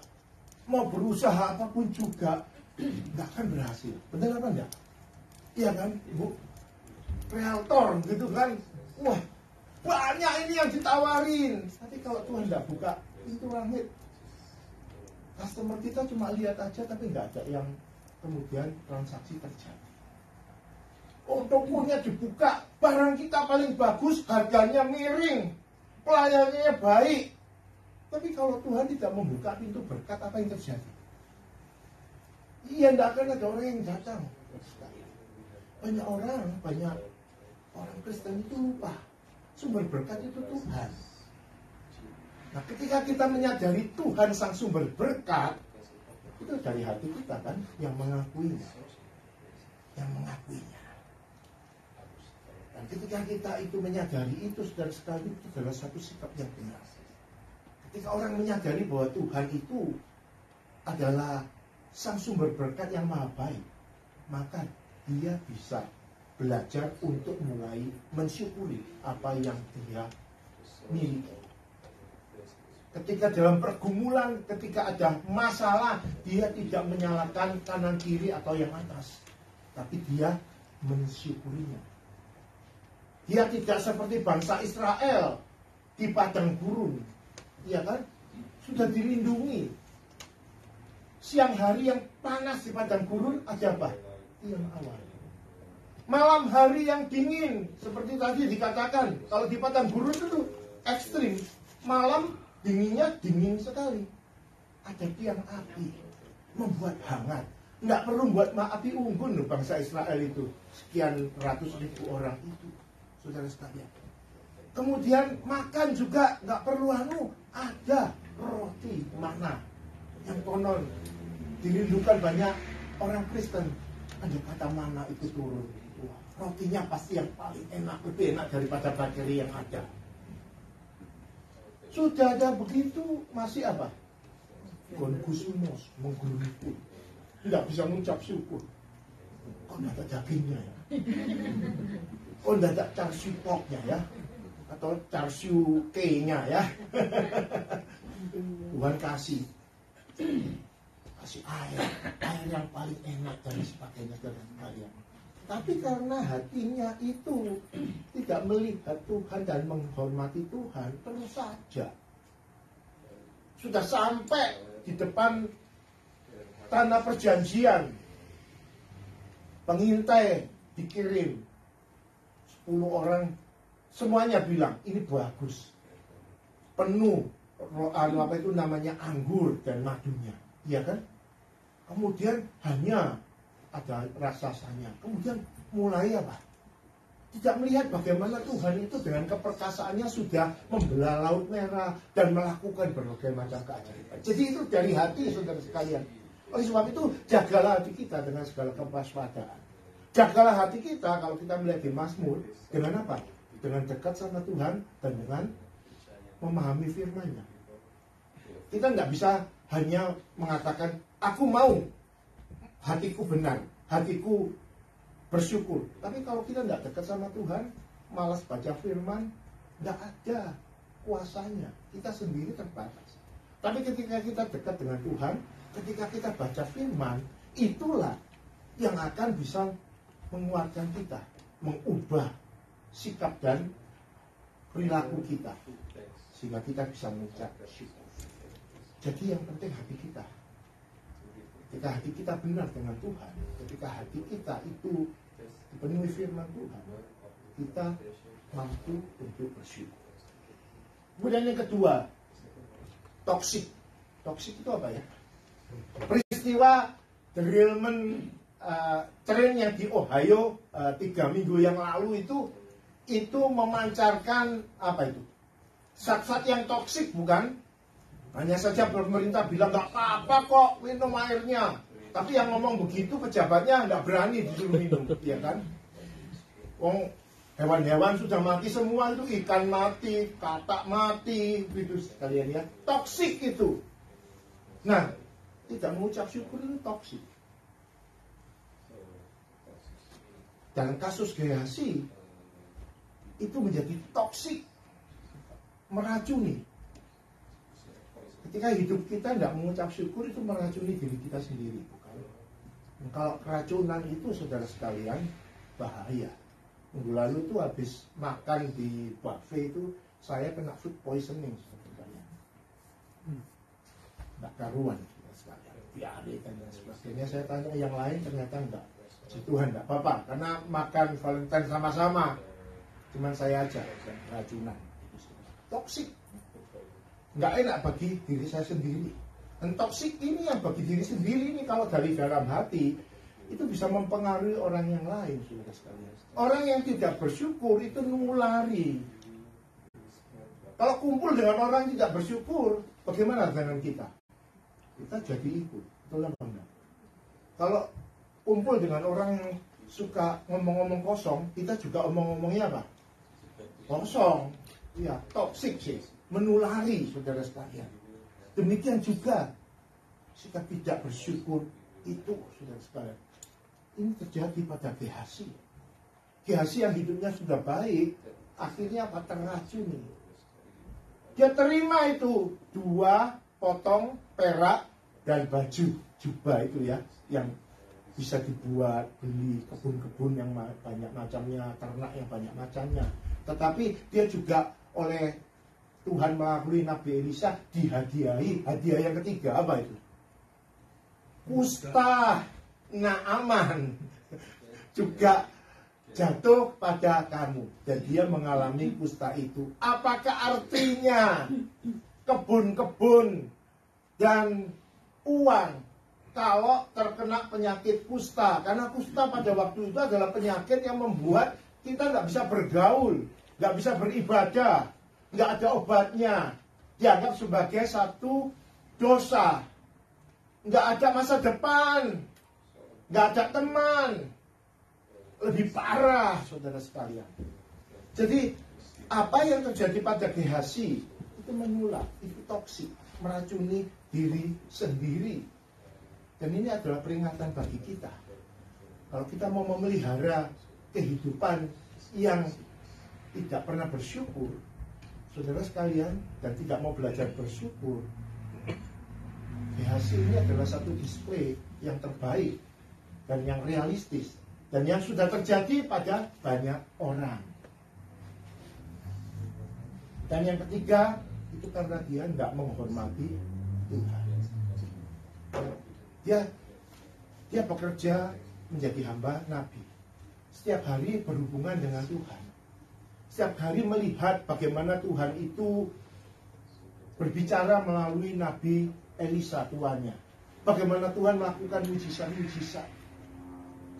mau berusaha apapun juga, nggak akan berhasil. Benar apa enggak? Iya kan, Ibu? Realtor gitu kan, wah, banyak ini yang ditawarin. Tapi kalau Tuhan tidak buka pintu langit, customer kita cuma lihat aja tapi nggak ada yang kemudian transaksi terjadi. Oh, tokonya dibuka, barang kita paling bagus, harganya miring, pelayanannya baik. Tapi kalau Tuhan tidak membuka pintu berkat, apa yang terjadi? Iya, tidak akan ada orang yang datang. Banyak orang Kristen itu lupa sumber berkat itu Tuhan. Nah, ketika kita menyadari Tuhan sang sumber berkat, itu dari hati kita kan yang mengakuinya. Dan ketika kita itu menyadari itu, saudara-saudara, itu adalah satu sikap yang benar. Ketika orang menyadari bahwa Tuhan itu adalah sang sumber berkat yang maha baik, maka dia bisa belajar untuk mulai mensyukuri apa yang dia miliki. Ketika dalam pergumulan, ketika ada masalah, dia tidak menyalahkan kanan kiri atau yang atas, tapi dia mensyukurinya. Dia tidak seperti bangsa Israel di padang gurun, ya kan? Sudah dilindungi. Siang hari yang panas di padang gurun ada apa? Yang awal. Malam hari yang dingin, seperti tadi dikatakan, kalau di padang gurun itu ekstrim. Malam dinginnya dingin sekali. Ada tiang api, membuat hangat. Nggak perlu buat api unggun loh bangsa Israel itu. Sekian ratus ribu orang itu, saudara sekalian. Kemudian makan juga nggak perlu ada roti mana yang konon dirindukan banyak orang Kristen. Ada kata mana itu turun. Rotinya pasti yang paling enak, lebih enak daripada bakeri yang ada. Sudah ada begitu, masih apa? Gonkusumos, menggerutu. Tidak bisa mengucap syukur. Kok tidak ada dagingnya ya? Kok tidak ada char siu porknya ya? Atau char siu K-nya ya? Tuhan kasih air yang paling enak dan sebagainya dan kalian. Tapi karena hatinya itu tidak melihat Tuhan dan menghormati Tuhan, terus saja. Sudah sampai di depan tanah perjanjian, pengintai dikirim 10 orang, semuanya bilang ini bagus, penuh apa itu namanya anggur dan madunya, iya kan? Kemudian hanya ada raksasanya. Kemudian mulai apa? Tidak melihat bagaimana Tuhan itu dengan keperkasaannya sudah membelah Laut Merah dan melakukan berbagai macam keajaiban. Jadi itu dari hati, saudara sekalian. Oleh sebab itu, jagalah hati kita dengan segala kewaspadaan. Jagalah hati kita kalau kita melihat di Mazmur dengan apa? Dengan dekat sama Tuhan dan dengan memahami firman-Nya. Kita nggak bisa hanya mengatakan, aku mau, hatiku benar, hatiku bersyukur. Tapi kalau kita tidak dekat sama Tuhan, malas baca firman, tidak ada kuasanya. Kita sendiri terbatas. Tapi ketika kita dekat dengan Tuhan, ketika kita baca firman, itulah yang akan bisa menguatkan kita, mengubah sikap dan perilaku kita, sehingga kita bisa mengucap syukur. Jadi yang penting hati kita. Ketika hati kita benar dengan Tuhan, ketika hati kita itu dipenuhi firman Tuhan, kita mampu untuk bersyukur. Kemudian yang kedua, toksik. Toksik itu apa ya? Peristiwa derailment train yang di Ohio 3 minggu yang lalu itu memancarkan apa itu? Zat-zat yang toksik, bukan? Hanya saja pemerintah bilang nggak apa-apa kok minum airnya. Tapi yang ngomong begitu pejabatnya nggak berani disuruh minum, ya kan? Wong hewan-hewan sudah mati semua, itu ikan mati, katak mati, gitu sekalian ya. Toksik itu. Nah, tidak mengucap syukur itu toksik. Dalam kasus Gehazi itu menjadi toksik, meracuni. Ketika hidup kita tidak mengucap syukur, itu meracuni diri kita sendiri, bukan? Kalau keracunan itu, saudara sekalian, bahaya. Minggu lalu itu habis makan di buffet itu saya kena food poisoning. Nggak karuan sekalian, diare dan sebagainya. Saya tanya yang lain ternyata enggak. Puji Tuhan enggak apa-apa, karena makan Valentine sama-sama. Cuman saya aja yang racunan. Toksik. Nggak enak bagi diri saya sendiri. Dan toksik ini yang bagi diri sendiri ini kalau dari dalam hati itu bisa mempengaruhi orang yang lain, saudara sekalian. Orang yang tidak bersyukur itu nulari. Kalau kumpul dengan orang yang tidak bersyukur, bagaimana dengan kita? Kita jadi ikut, betul apa enggak? Kalau kumpul dengan orang yang suka ngomong-ngomong kosong, kita juga omong-ngomongnya apa? Kosong. Ya, toksik sih, menulari, saudara sekalian. Demikian juga sikap tidak bersyukur itu, saudara sekalian. Ini terjadi pada Gehazi. Gehazi yang hidupnya sudah baik, akhirnya apa? Terracuni. Dia terima itu 2 potong perak dan baju jubah itu ya, yang bisa dibuat, beli kebun-kebun yang banyak macamnya, ternak yang banyak macamnya. Tetapi dia juga oleh Tuhan melalui Nabi Elisa dihadiahi. Hadiah yang ketiga apa itu? Kusta Naaman juga jatuh pada kamu, dan dia mengalami kusta itu. Apakah artinya kebun-kebun dan uang kalau terkena penyakit kusta? Karena kusta pada waktu itu adalah penyakit yang membuat kita nggak bisa bergaul, nggak bisa beribadah, nggak ada obatnya, dianggap sebagai satu dosa, nggak ada masa depan, nggak ada teman. Lebih parah, saudara sekalian. Jadi apa yang terjadi pada Gehazi itu menular, itu toksik, meracuni diri sendiri. Dan ini adalah peringatan bagi kita. Kalau kita mau memelihara kehidupan yang tidak pernah bersyukur, saudara sekalian, dan tidak mau belajar bersyukur, Gehazi ini adalah satu display yang terbaik dan yang realistis, dan yang sudah terjadi pada banyak orang. Dan yang ketiga, itu karena dia tidak menghormati Tuhan. Dia bekerja menjadi hamba Nabi. Setiap hari berhubungan dengan Tuhan. Setiap hari melihat bagaimana Tuhan itu berbicara melalui Nabi Elisa tuannya. Bagaimana Tuhan melakukan mujizat-mujizat.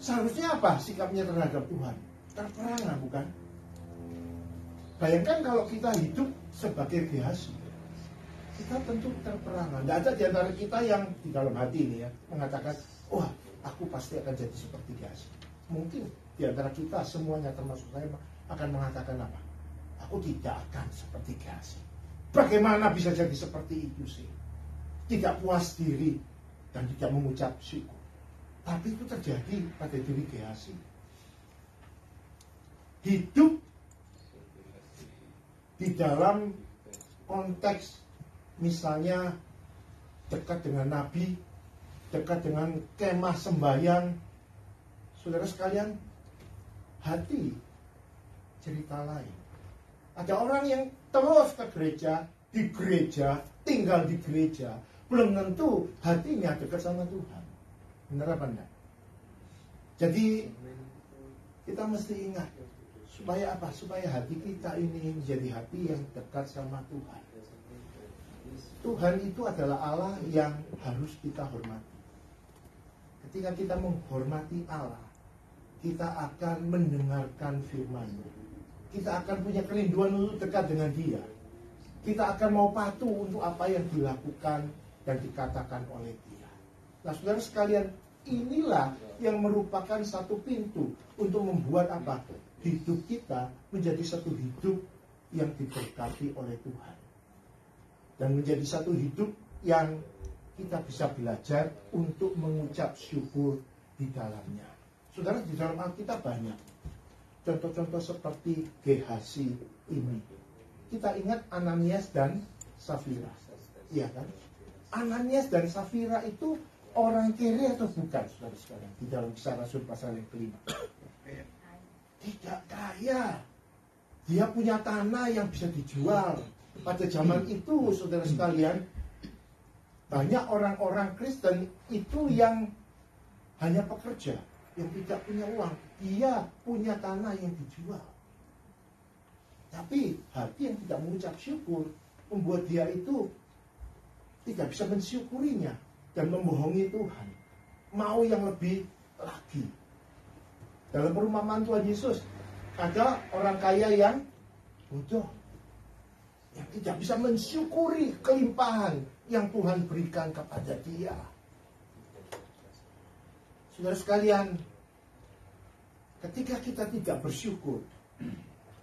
Seharusnya apa sikapnya terhadap Tuhan? Terperangah, bukan? Bayangkan kalau kita hidup sebagai Gehazi, kita tentu terperangah. Tidak ada di antara kita yang di dalam hati ini ya mengatakan, wah, aku pasti akan jadi seperti Gehazi. Mungkin di antara kita semuanya termasuk saya akan mengatakan apa? Aku tidak akan seperti Gehazi. Bagaimana bisa jadi seperti itu sih? Tidak puas diri dan tidak mengucap syukur. Tapi itu terjadi pada diri Gehazi. Hidup di dalam konteks misalnya dekat dengan Nabi, dekat dengan kemah sembahyang. Saudara sekalian, hati cerita lain. Ada orang yang terus ke gereja, di gereja, tinggal di gereja, belum tentu hatinya dekat sama Tuhan. Benar apa enggak? Jadi kita mesti ingat, supaya apa? Supaya hati kita ini menjadi hati yang dekat sama Tuhan. Tuhan itu adalah Allah yang harus kita hormati. Ketika kita menghormati Allah, kita akan mendengarkan firman-Nya. Kita akan punya kerinduan untuk dekat dengan Dia. Kita akan mau patuh untuk apa yang dilakukan dan dikatakan oleh Dia. Nah, saudara sekalian, inilah yang merupakan satu pintu untuk membuat apa? Hidup kita menjadi satu hidup yang diberkati oleh Tuhan. Dan menjadi satu hidup yang kita bisa belajar untuk mengucap syukur di dalamnya. Saudara, di dalam Alkitab banyak contoh-contoh seperti Gehazi ini. Kita ingat Ananias dan Safira. Iya kan? Ananias dan Safira itu orang kere atau bukan, saudara sekalian, di dalam Kisah Rasul pasal yang kelima? tidak kaya. Dia punya tanah yang bisa dijual. Pada zaman itu, saudara sekalian, banyak orang-orang Kristen itu yang hanya pekerja, yang tidak punya uang. Dia punya tanah yang dijual. Tapi hati yang tidak mengucap syukur membuat dia itu tidak bisa mensyukurinya dan membohongi Tuhan. Mau yang lebih lagi. Dalam perumpamaan Tuhan Yesus, ada orang kaya yang bodoh, yang tidak bisa mensyukuri kelimpahan yang Tuhan berikan kepada dia. Saudara sekalian, ketika kita tidak bersyukur,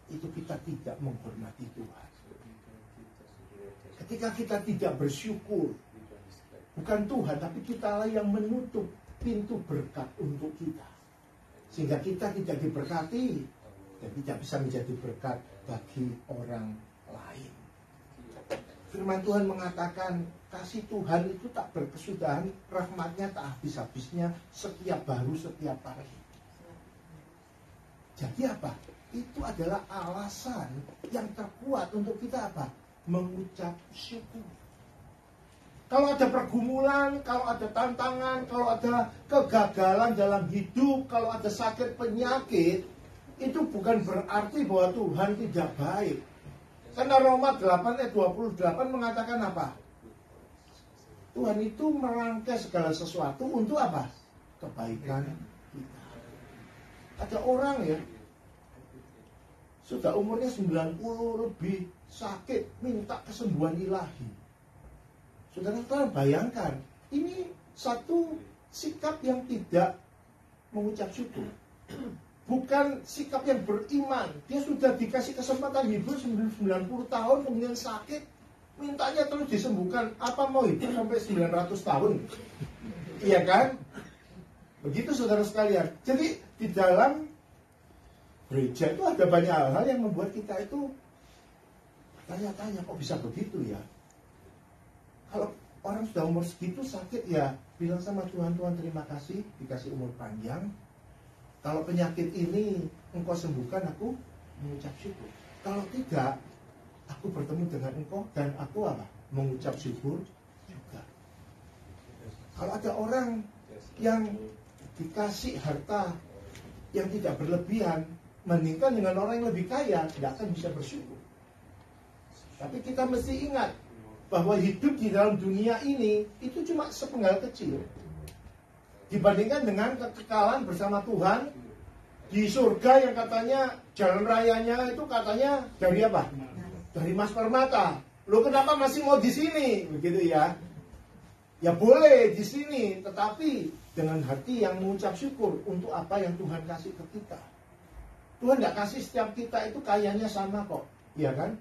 itu kita tidak menghormati Tuhan. Ketika kita tidak bersyukur, bukan Tuhan, tapi kita lah yang menutup pintu berkat untuk kita. Sehingga kita tidak diberkati dan tidak bisa menjadi berkat bagi orang lain. Firman Tuhan mengatakan, kasih Tuhan itu tak berkesudahan, rahmatnya tak habis-habisnya, setiap baru setiap hari. Jadi apa? Itu adalah alasan yang terkuat untuk kita apa? Mengucap syukur. Kalau ada pergumulan, kalau ada tantangan, kalau ada kegagalan dalam hidup, kalau ada sakit penyakit, itu bukan berarti bahwa Tuhan tidak baik. Karena Roma 8 ayat 28 mengatakan apa? Tuhan itu merangkai segala sesuatu untuk apa? Kebaikan kita. Ada orang ya, sudah umurnya 90 lebih, sakit, minta kesembuhan ilahi. Saudara-saudara bayangkan, ini satu sikap yang tidak mengucap syukur. Bukan sikap yang beriman. Dia sudah dikasih kesempatan hidup 90 tahun, kemudian sakit, mintanya terus disembuhkan. Apa mau hidup sampai 900 tahun? Iya kan? Begitu saudara sekalian. Jadi di dalam gereja itu ada banyak hal-hal yang membuat kita itu tanya-tanya, kok bisa begitu ya? Kalau orang sudah umur segitu sakit, ya bilang sama Tuhan, Tuhan terima kasih dikasih umur panjang. Kalau penyakit ini Engkau sembuhkan, aku mengucap syukur. Kalau tidak, aku bertemu dengan Engkau dan aku apa? Mengucap syukur juga. Kalau ada orang yang dikasih harta yang tidak berlebihan, bandingkan dengan orang yang lebih kaya, tidak akan bisa bersyukur. Tapi kita mesti ingat bahwa hidup di dalam dunia ini itu cuma sepenggal kecil dibandingkan dengan kekekalan bersama Tuhan di surga yang katanya jalan rayanya itu katanya dari apa? Dari emas permata. Loh, kenapa masih mau di sini? Begitu ya. Ya boleh di sini, tetapi dengan hati yang mengucap syukur untuk apa yang Tuhan kasih ke kita. Tuhan tidak kasih setiap kita itu kayanya sama kok, ya kan?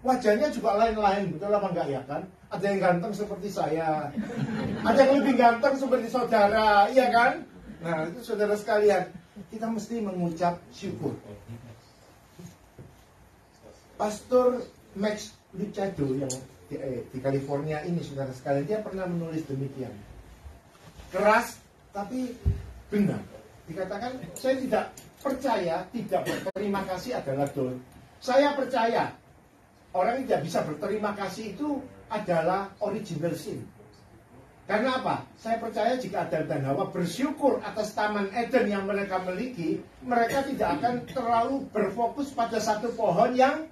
Wajahnya juga lain-lain, betul apa enggak ya kan? Ada yang ganteng seperti saya, ada yang lebih ganteng seperti saudara, iya kan? Nah itu saudara sekalian, kita mesti mengucap syukur. Pastor Max Lucado yang di California ini, saudara sekalian, dia pernah menulis demikian. Keras tapi benar. Dikatakan, saya tidak percaya tidak berterima kasih adalah dosa. Saya percaya orang yang tidak bisa berterima kasih itu adalah original sin. Karena apa? Saya percaya jika Adam dan Hawa bersyukur atas Taman Eden yang mereka miliki, mereka tidak akan terlalu berfokus pada satu pohon yang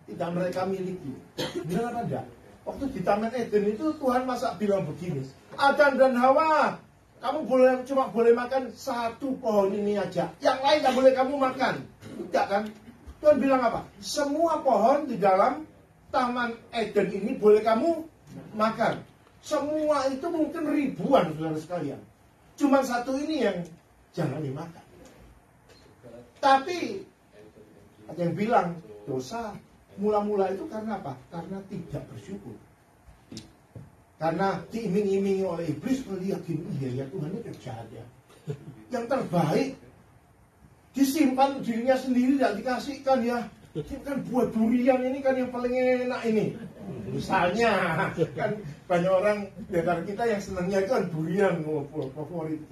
tidak mereka miliki. Benar apa enggak? Waktu di Taman Eden itu Tuhan masa bilang begini, Adam dan Hawa, kamu cuma boleh makan satu pohon ini aja, yang lain tidak boleh kamu makan. Tidak kan? Tuhan bilang apa? Semua pohon di dalam Taman Eden ini boleh kamu makan. Semua itu mungkin ribuan, saudara sekalian. Cuma satu ini yang jangan dimakan. Tapi ada yang bilang dosa mula-mula itu karena apa? Karena tidak bersyukur. Karena diiming-imingi oleh iblis, melihat gini, iya ya Tuhan itu jahat ya. Yang terbaik disimpan dirinya sendiri, tidak dikasihkan ya. Kan buah durian ini kan yang paling enak ini. Misalnya kan banyak orang di antara kita yang senangnya itu kan durian favorit.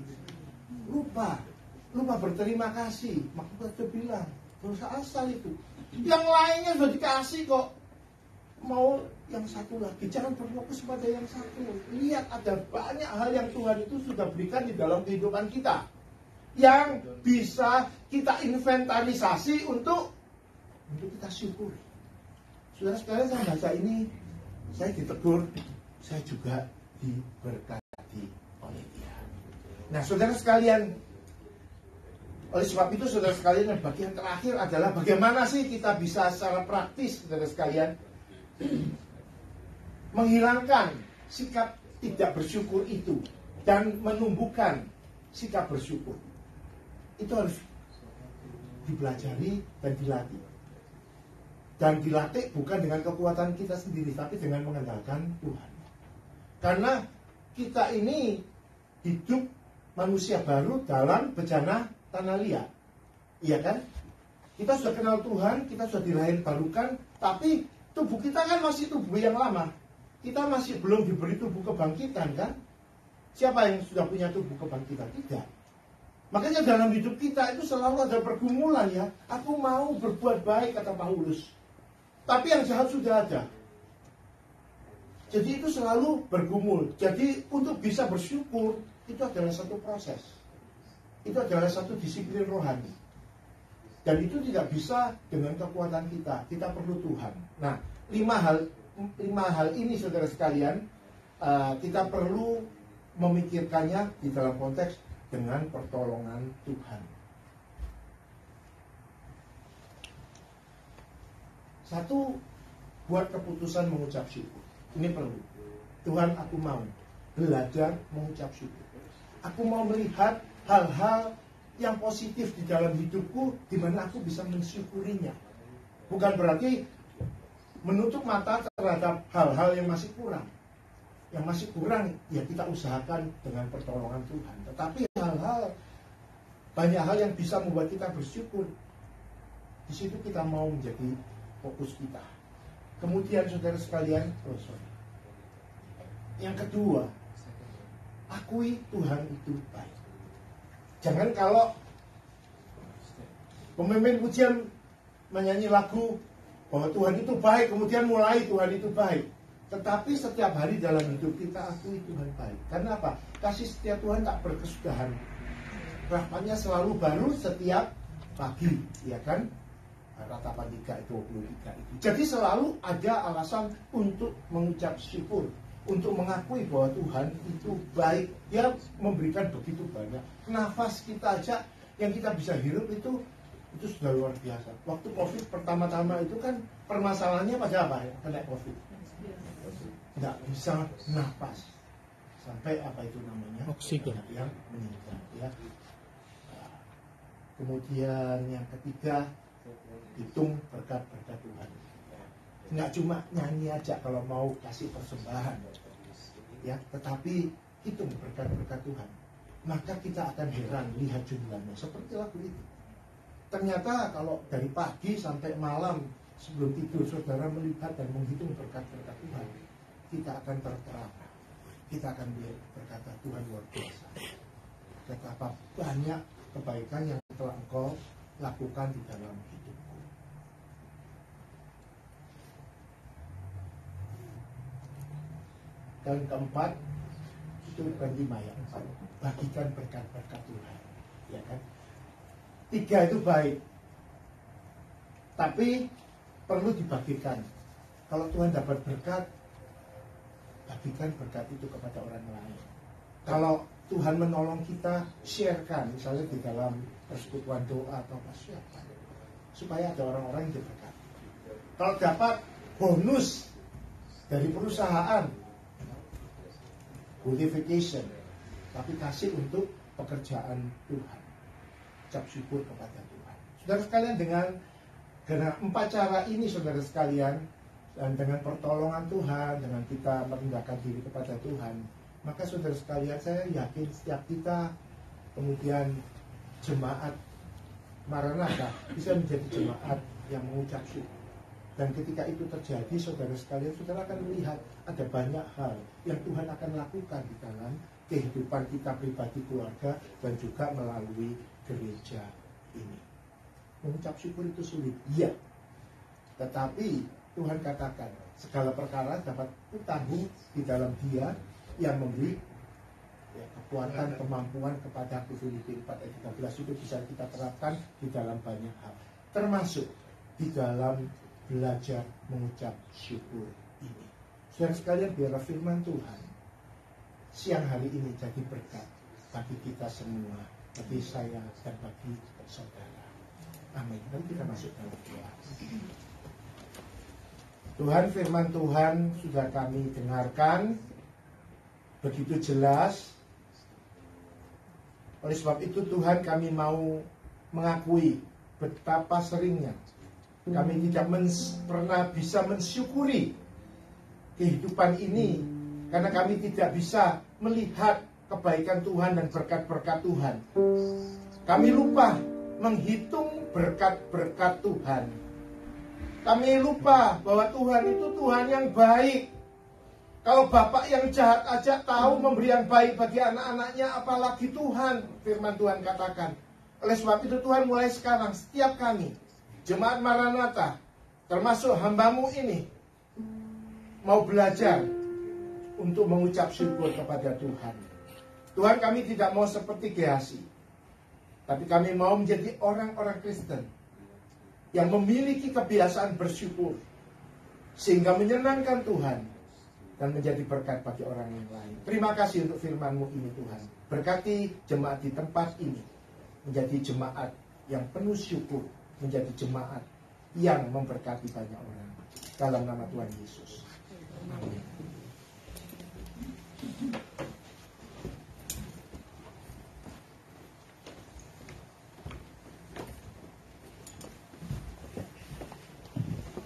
Lupa lupa berterima kasih, maka kita bilang dosa asal itu. Yang lainnya sudah dikasih kok. Mau yang satu lagi, jangan berfokus pada yang satu. Lihat ada banyak hal yang Tuhan itu sudah berikan di dalam kehidupan kita, yang bisa kita inventarisasi untuk kita syukuri. Saudara sekalian, saya baca ini, saya ditegur, saya juga diberkati oleh Dia. Nah, saudara sekalian, oleh sebab itu saudara sekalian, yang bagian terakhir adalah bagaimana sih kita bisa secara praktis, saudara sekalian, menghilangkan sikap tidak bersyukur itu dan menumbuhkan sikap bersyukur. Itu harus dipelajari dan dilatih. Dan dilatih bukan dengan kekuatan kita sendiri, tapi dengan mengandalkan Tuhan. Karena kita ini hidup manusia baru dalam bejana tanah liat. Iya kan? Kita sudah kenal Tuhan, kita sudah dilahirbarukan, tapi tubuh kita kan masih tubuh yang lama. Kita masih belum diberi tubuh kebangkitan kan? Siapa yang sudah punya tubuh kebangkitan? Tidak. Makanya dalam hidup kita itu selalu ada pergumulan ya. Aku mau berbuat baik, kata Paulus. Tapi yang jahat sudah ada. Jadi itu selalu bergumul. Jadi untuk bisa bersyukur, itu adalah satu proses. Itu adalah satu disiplin rohani. Dan itu tidak bisa dengan kekuatan kita. Kita perlu Tuhan. Nah, lima hal ini saudara sekalian, kita perlu memikirkannya di dalam konteks dengan pertolongan Tuhan. Satu, buat keputusan mengucap syukur. Ini perlu. Tuhan, aku mau belajar mengucap syukur. Aku mau melihat hal-hal yang positif di dalam hidupku, di mana aku bisa mensyukurinya. Bukan berarti menutup mata terhadap hal-hal yang masih kurang. Yang masih kurang, ya kita usahakan dengan pertolongan Tuhan. Tetapi banyak hal yang bisa membuat kita bersyukur. Di situ kita mau menjadi fokus kita. Kemudian saudara sekalian, yang kedua, akui Tuhan itu baik. Jangan kalau pemimpin pujian menyanyi lagu bahwa Tuhan itu baik, kemudian mulai Tuhan itu baik. Tetapi setiap hari dalam hidup kita akui Tuhan baik. Karena apa? Kasih setia Tuhan tak berkesudahan. Rahmatnya selalu baru setiap pagi, ya kan? Ratapan 3:23 itu. Jadi selalu ada alasan untuk mengucap syukur, untuk mengakui bahwa Tuhan itu baik. Dia memberikan begitu banyak. Nafas kita aja yang kita bisa hirup itu sudah luar biasa. Waktu COVID pertama-tama itu kan permasalahannya pada apa ya? Kena COVID. Tidak bisa nafas. Sampai apa itu namanya? Oksigen. Yang meninggal ya. Kemudian yang ketiga, hitung berkat-berkat Tuhan. Nggak cuma nyanyi aja kalau mau kasih persembahan, ya, tetapi hitung berkat-berkat Tuhan. Maka kita akan heran lihat jumlahnya. Seperti lagu itu. Ternyata kalau dari pagi sampai malam sebelum tidur saudara melihat dan menghitung berkat-berkat Tuhan, kita akan terperangah. Kita akan berkata, Tuhan luar biasa. Betapa banyak kebaikan yang telah Engkau lakukan di dalam hidupku. Dan keempat, itu berarti yang keempat, bagikan berkat-berkat Tuhan, ya kan? 3 itu baik, tapi perlu dibagikan. Kalau Tuhan dapat berkat, bagikan berkat itu kepada orang lain. Kalau Tuhan menolong kita, sharekan, misalnya di dalam persekutuan doa atau apa, supaya ada orang-orang yang diberkati. Kalau dapat bonus dari perusahaan, gratification, tapi kasih untuk pekerjaan Tuhan. Ucap syukur kepada Tuhan. Saudara sekalian, dengan 4 cara ini saudara sekalian, dan dengan pertolongan Tuhan, dengan kita merendahkan diri kepada Tuhan, maka saudara sekalian, saya yakin setiap kita, kemudian jemaat Maranatha bisa menjadi jemaat yang mengucap syukur. Dan ketika itu terjadi, saudara sekalian, saudara akan melihat ada banyak hal yang Tuhan akan lakukan di dalam kehidupan kita pribadi, keluarga, dan juga melalui gereja ini. Mengucap syukur itu sulit, iya. Tetapi Tuhan katakan, segala perkara dapat kutanggung di dalam Dia yang memberi kekuatan, kemampuan kepada aku. Filipi 4 ayat 13 itu bisa kita terapkan di dalam banyak hal. Termasuk di dalam belajar mengucap syukur ini. Saudara sekalian, biarlah firman Tuhan siang hari ini jadi berkat bagi kita semua, bagi saya dan bagi saudara. Amin. Mari kita masuk dalam doa. Tuhan, firman Tuhan sudah kami dengarkan begitu jelas. Oleh sebab itu Tuhan, kami mau mengakui betapa seringnya kami tidak pernah bisa mensyukuri kehidupan ini, karena kami tidak bisa melihat kebaikan Tuhan dan berkat-berkat Tuhan. Kami lupa menghitung berkat-berkat Tuhan. Kami lupa bahwa Tuhan itu Tuhan yang baik. Kalau bapak yang jahat aja tahu memberi yang baik bagi anak-anaknya, apalagi Tuhan. Firman Tuhan katakan. Oleh sebab itu Tuhan, mulai sekarang setiap kami, Jemaat Maranatha, termasuk hambamu ini, mau belajar untuk mengucap syukur kepada Tuhan. Tuhan, kami tidak mau seperti Gehazi, tapi kami mau menjadi orang-orang Kristen yang memiliki kebiasaan bersyukur, sehingga menyenangkan Tuhan dan menjadi berkat bagi orang yang lain. Terima kasih untuk firman-Mu ini Tuhan. Berkati jemaat di tempat ini menjadi jemaat yang penuh syukur, menjadi jemaat yang memberkati banyak orang. Dalam nama Tuhan Yesus. Amin.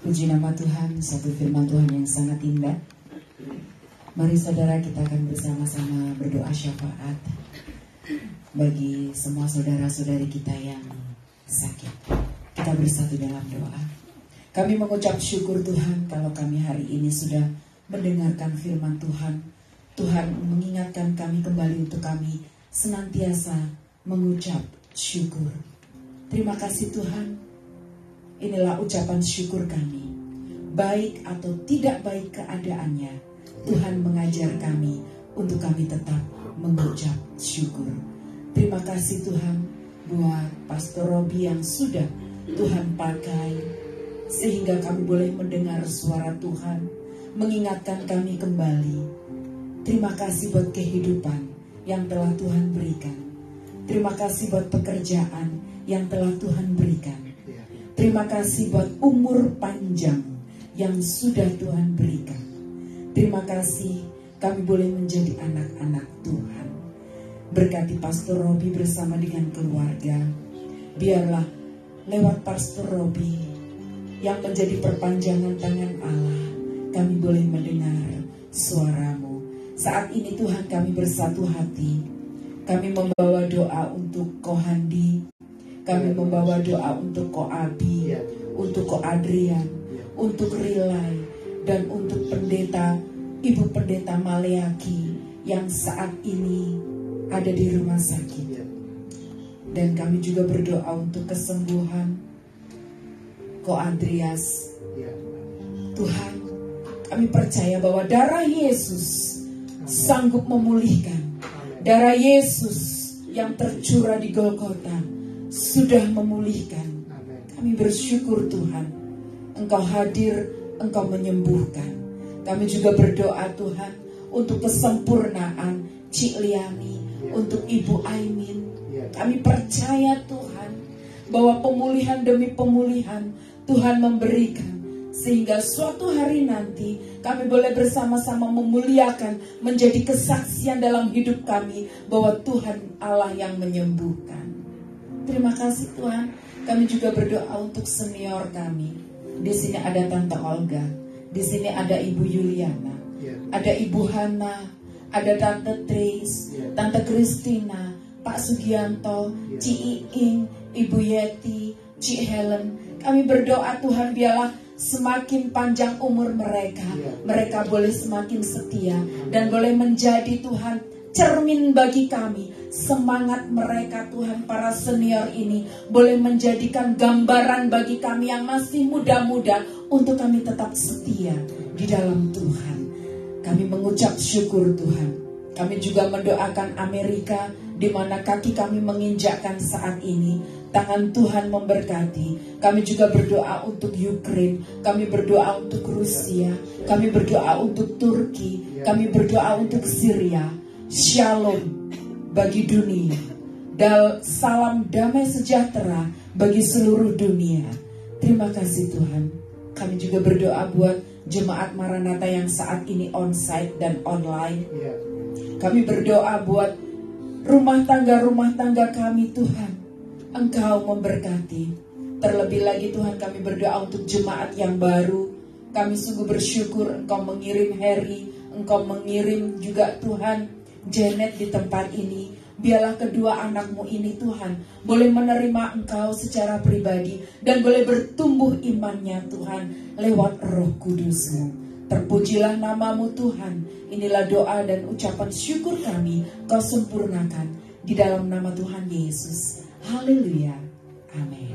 Puji nama Tuhan, satu firman Tuhan yang sangat indah. Mari saudara, kita akan bersama-sama berdoa syafaat bagi semua saudara-saudari kita yang sakit. Kita bersatu dalam doa. Kami mengucap syukur Tuhan kalau kami hari ini sudah mendengarkan firman Tuhan. Tuhan mengingatkan kami kembali untuk kami senantiasa mengucap syukur. Terima kasih Tuhan. Inilah ucapan syukur kami. Baik atau tidak baik keadaannya, Tuhan mengajar kami untuk kami tetap mengucap syukur. Terima kasih Tuhan buat Pastor Robi yang sudah Tuhan pakai, sehingga kami boleh mendengar suara Tuhan, mengingatkan kami kembali. Terima kasih buat kehidupan yang telah Tuhan berikan. Terima kasih buat pekerjaan yang telah Tuhan berikan. Terima kasih buat umur panjang yang sudah Tuhan berikan. Terima kasih kami boleh menjadi anak-anak Tuhan. Berkati Pastor Robi bersama dengan keluarga. Biarlah lewat Pastor Robi yang menjadi perpanjangan tangan Allah, kami boleh mendengar suara-Mu. Saat ini Tuhan, kami bersatu hati. Kami membawa doa untuk Ko Handi. Kami membawa doa untuk Ko Abi, untuk Ko Adrian, untuk Rilai, dan untuk pendeta, Ibu Pendeta Maleaki yang saat ini ada di rumah sakit. Dan kami juga berdoa untuk kesembuhan Ko Andreas. Tuhan, kami percaya bahwa darah Yesus sanggup memulihkan. Darah Yesus yang tercurah di Golgota sudah memulihkan. Kami bersyukur Tuhan, Engkau hadir, Engkau menyembuhkan. Kami juga berdoa Tuhan untuk kesempurnaan Cik Liani, untuk Ibu Aimin. Kami percaya Tuhan bahwa pemulihan demi pemulihan Tuhan memberikan, sehingga suatu hari nanti kami boleh bersama-sama memuliakan, menjadi kesaksian dalam hidup kami bahwa Tuhan Allah yang menyembuhkan. Terima kasih Tuhan. Kami juga berdoa untuk senior kami. Di sini ada Tante Olga, di sini ada Ibu Yuliana, ada Ibu Hana, ada Tante Trace, Tante Christina, Pak Sugianto, Ci Iing, Ibu Yeti, Ci Helen. Kami berdoa Tuhan, biarlah semakin panjang umur mereka, mereka boleh semakin setia dan boleh menjadi Tuhan cermin bagi kami. Semangat mereka Tuhan, para senior ini boleh menjadikan gambaran bagi kami yang masih muda-muda untuk kami tetap setia di dalam Tuhan. Kami mengucap syukur Tuhan. Kami juga mendoakan Amerika di mana kaki kami menginjakkan saat ini. Tangan Tuhan memberkati. Kami juga berdoa untuk Ukraine. Kami berdoa untuk Rusia. Kami berdoa untuk Turki. Kami berdoa untuk Syria. Shalom bagi dunia. Salam damai sejahtera bagi seluruh dunia. Terima kasih Tuhan. Kami juga berdoa buat jemaat Maranatha yang saat ini onsite dan online. Kami berdoa buat rumah tangga kami Tuhan. Engkau memberkati. Terlebih lagi Tuhan, kami berdoa untuk jemaat yang baru. Kami sungguh bersyukur Engkau mengirim Harry, Engkau mengirim juga Tuhan Janet di tempat ini. Biarlah kedua anakmu ini Tuhan boleh menerima Engkau secara pribadi dan boleh bertumbuh imannya Tuhan lewat Roh Kudus-Mu. Terpujilah namamu Tuhan. Inilah doa dan ucapan syukur kami Kau sempurnakan di dalam nama Tuhan Yesus. Haleluya. Amin.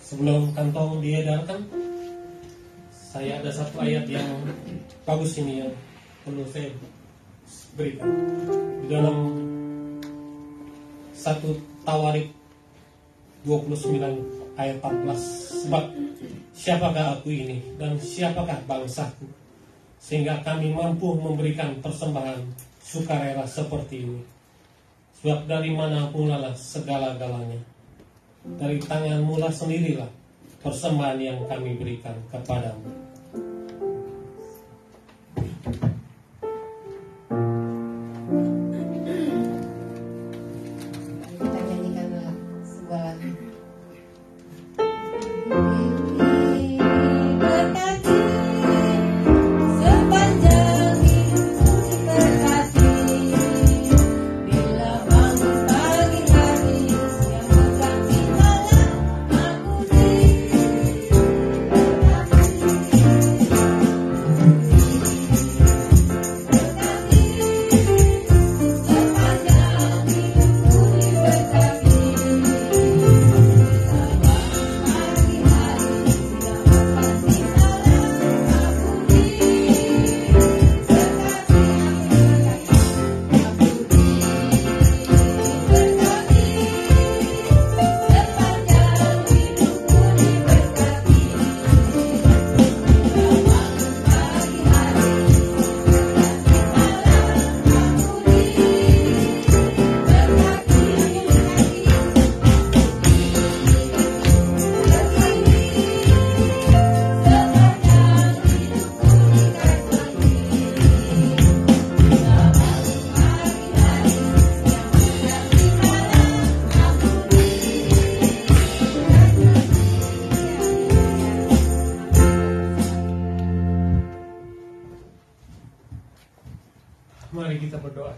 Sebelum kantong diedarkan, saya ada satu ayat yang bagus ini yang perlu saya berikan di dalam 1 Tawarik 29 ayat 14. Sebab siapakah aku ini dan siapakah bangsaku, sehingga kami mampu memberikan persembahan sukarela seperti ini. Sebab dari mana mulalah segala-galanya, dari tanganmu lah sendirilah persembahan yang kami berikan kepadamu. Kita nyanyikan sebuah lagu. Berkati sepanjang hidupku diberkati. Bila bangun pagi hari, siang berganti malam, aku Mari kita berdoa.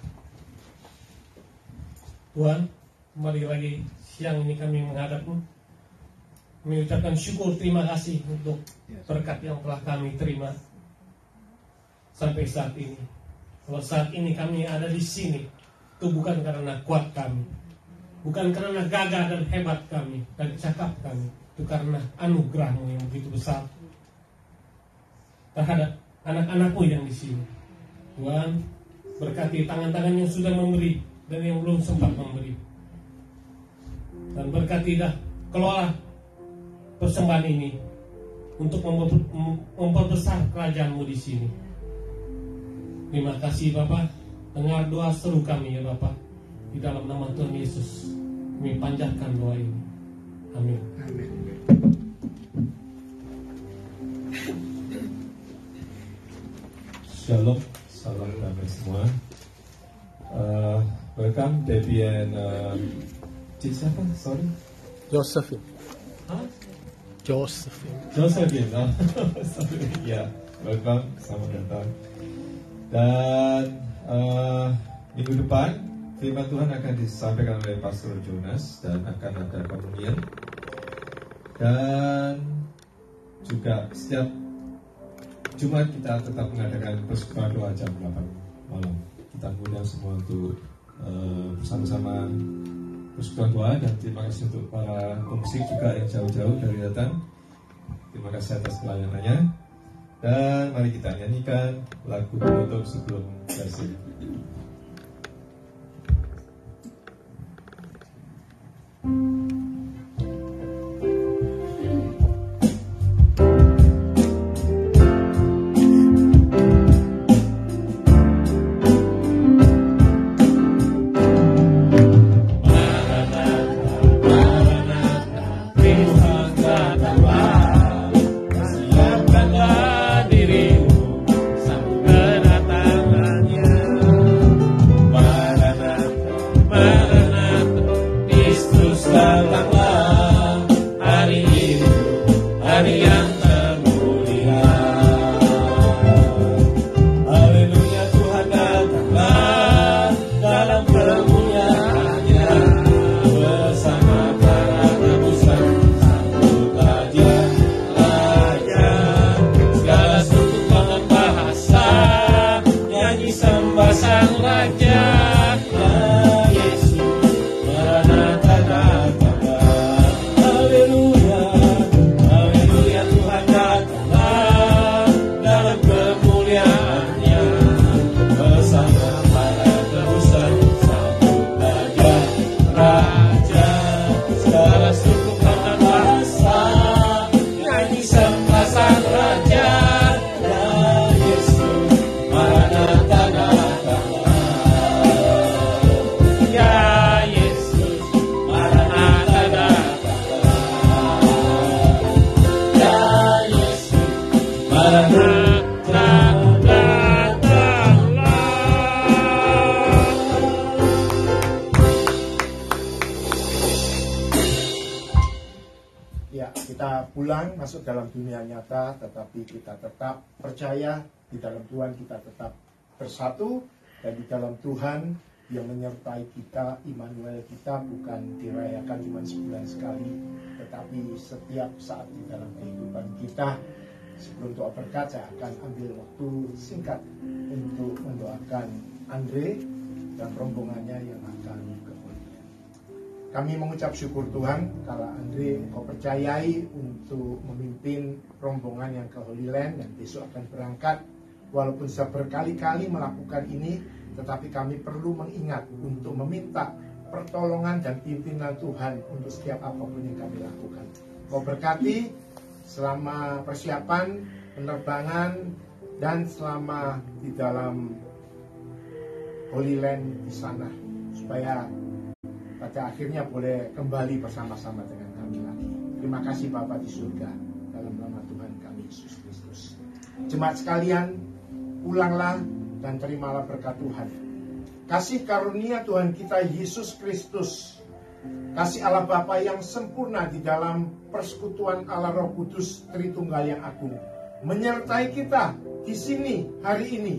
Tuhan, kembali lagi siang ini kami menghadap-Mu, mengucapkan syukur terima kasih untuk berkat yang telah kami terima sampai saat ini. Kalau saat ini kami ada di sini, itu bukan karena kuat kami, bukan karena gagah dan hebat kami dan cakap kami, itu karena anugerah-Mu yang begitu besar terhadap anak-anak-Mu yang di sini. Tuhan, berkati tangan-tangan yang sudah memberi dan yang belum sempat memberi. Dan berkatilah kelola persembahan ini untuk memperbesar kerajaan-Mu di sini. Terima kasih Bapa. Dengar doa seru kami ya Bapa. Di dalam nama Tuhan Yesus kami panjatkan doa ini. Amin. Amin. Shalom, salam damai semua. Welcome Debbie and siapa? Sorry, Joseph. huh? Josephine, oh, sorry, ya, welcome, selamat datang. Dan minggu depan firman Tuhan akan disampaikan oleh Pastor Jonas dan akan ada komunian. Dan juga setiap Jumat kita tetap mengadakan persekutuan doa jam 8 malam. Kita undang semua untuk bersama-sama persekutuan doa, dan terima kasih untuk para pemusik juga yang jauh-jauh dari datang. Terima kasih atas pelayanannya. Dan mari kita nyanyikan lagu penutup sebelum sesi. Masuk dalam dunia nyata, tetapi kita tetap percaya di dalam Tuhan, kita tetap bersatu, dan di dalam Tuhan yang menyertai kita. Immanuel kita bukan dirayakan cuma sebulan sekali, tetapi setiap saat di dalam kehidupan kita. Sebelum doa berkat, saya akan ambil waktu singkat untuk mendoakan Andre dan rombongannya yang akan ke Holy. Kami mengucap syukur Tuhan kalau Andre Engkau percayai untuk memimpin rombongan yang ke Holy Land dan besok akan berangkat. Walaupun saya berkali-kali melakukan ini, tetapi kami perlu mengingat untuk meminta pertolongan dan pimpinan Tuhan untuk setiap apapun yang kami lakukan. Engkau berkati selama persiapan penerbangan dan selama di dalam Holy Land di sana, supaya pada akhirnya boleh kembali bersama-sama dengan kami lagi. Terima kasih Bapa di surga, dalam nama Tuhan kami Yesus Kristus. Jemaat sekalian, pulanglah dan terimalah berkat Tuhan. Kasih karunia Tuhan kita Yesus Kristus, kasih Allah Bapa yang sempurna di dalam persekutuan Allah Roh Kudus Tritunggal yang agung, menyertai kita di sini hari ini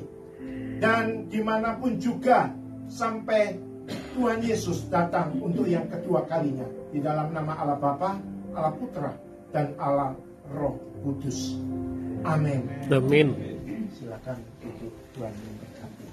dan dimanapun juga sampai Tuhan Yesus datang untuk yang kedua kalinya, di dalam nama Allah Bapa, Allah Putra, dan Allah Roh Kudus. Amin. Amin. Silakan duduk, Tuhan memberkati.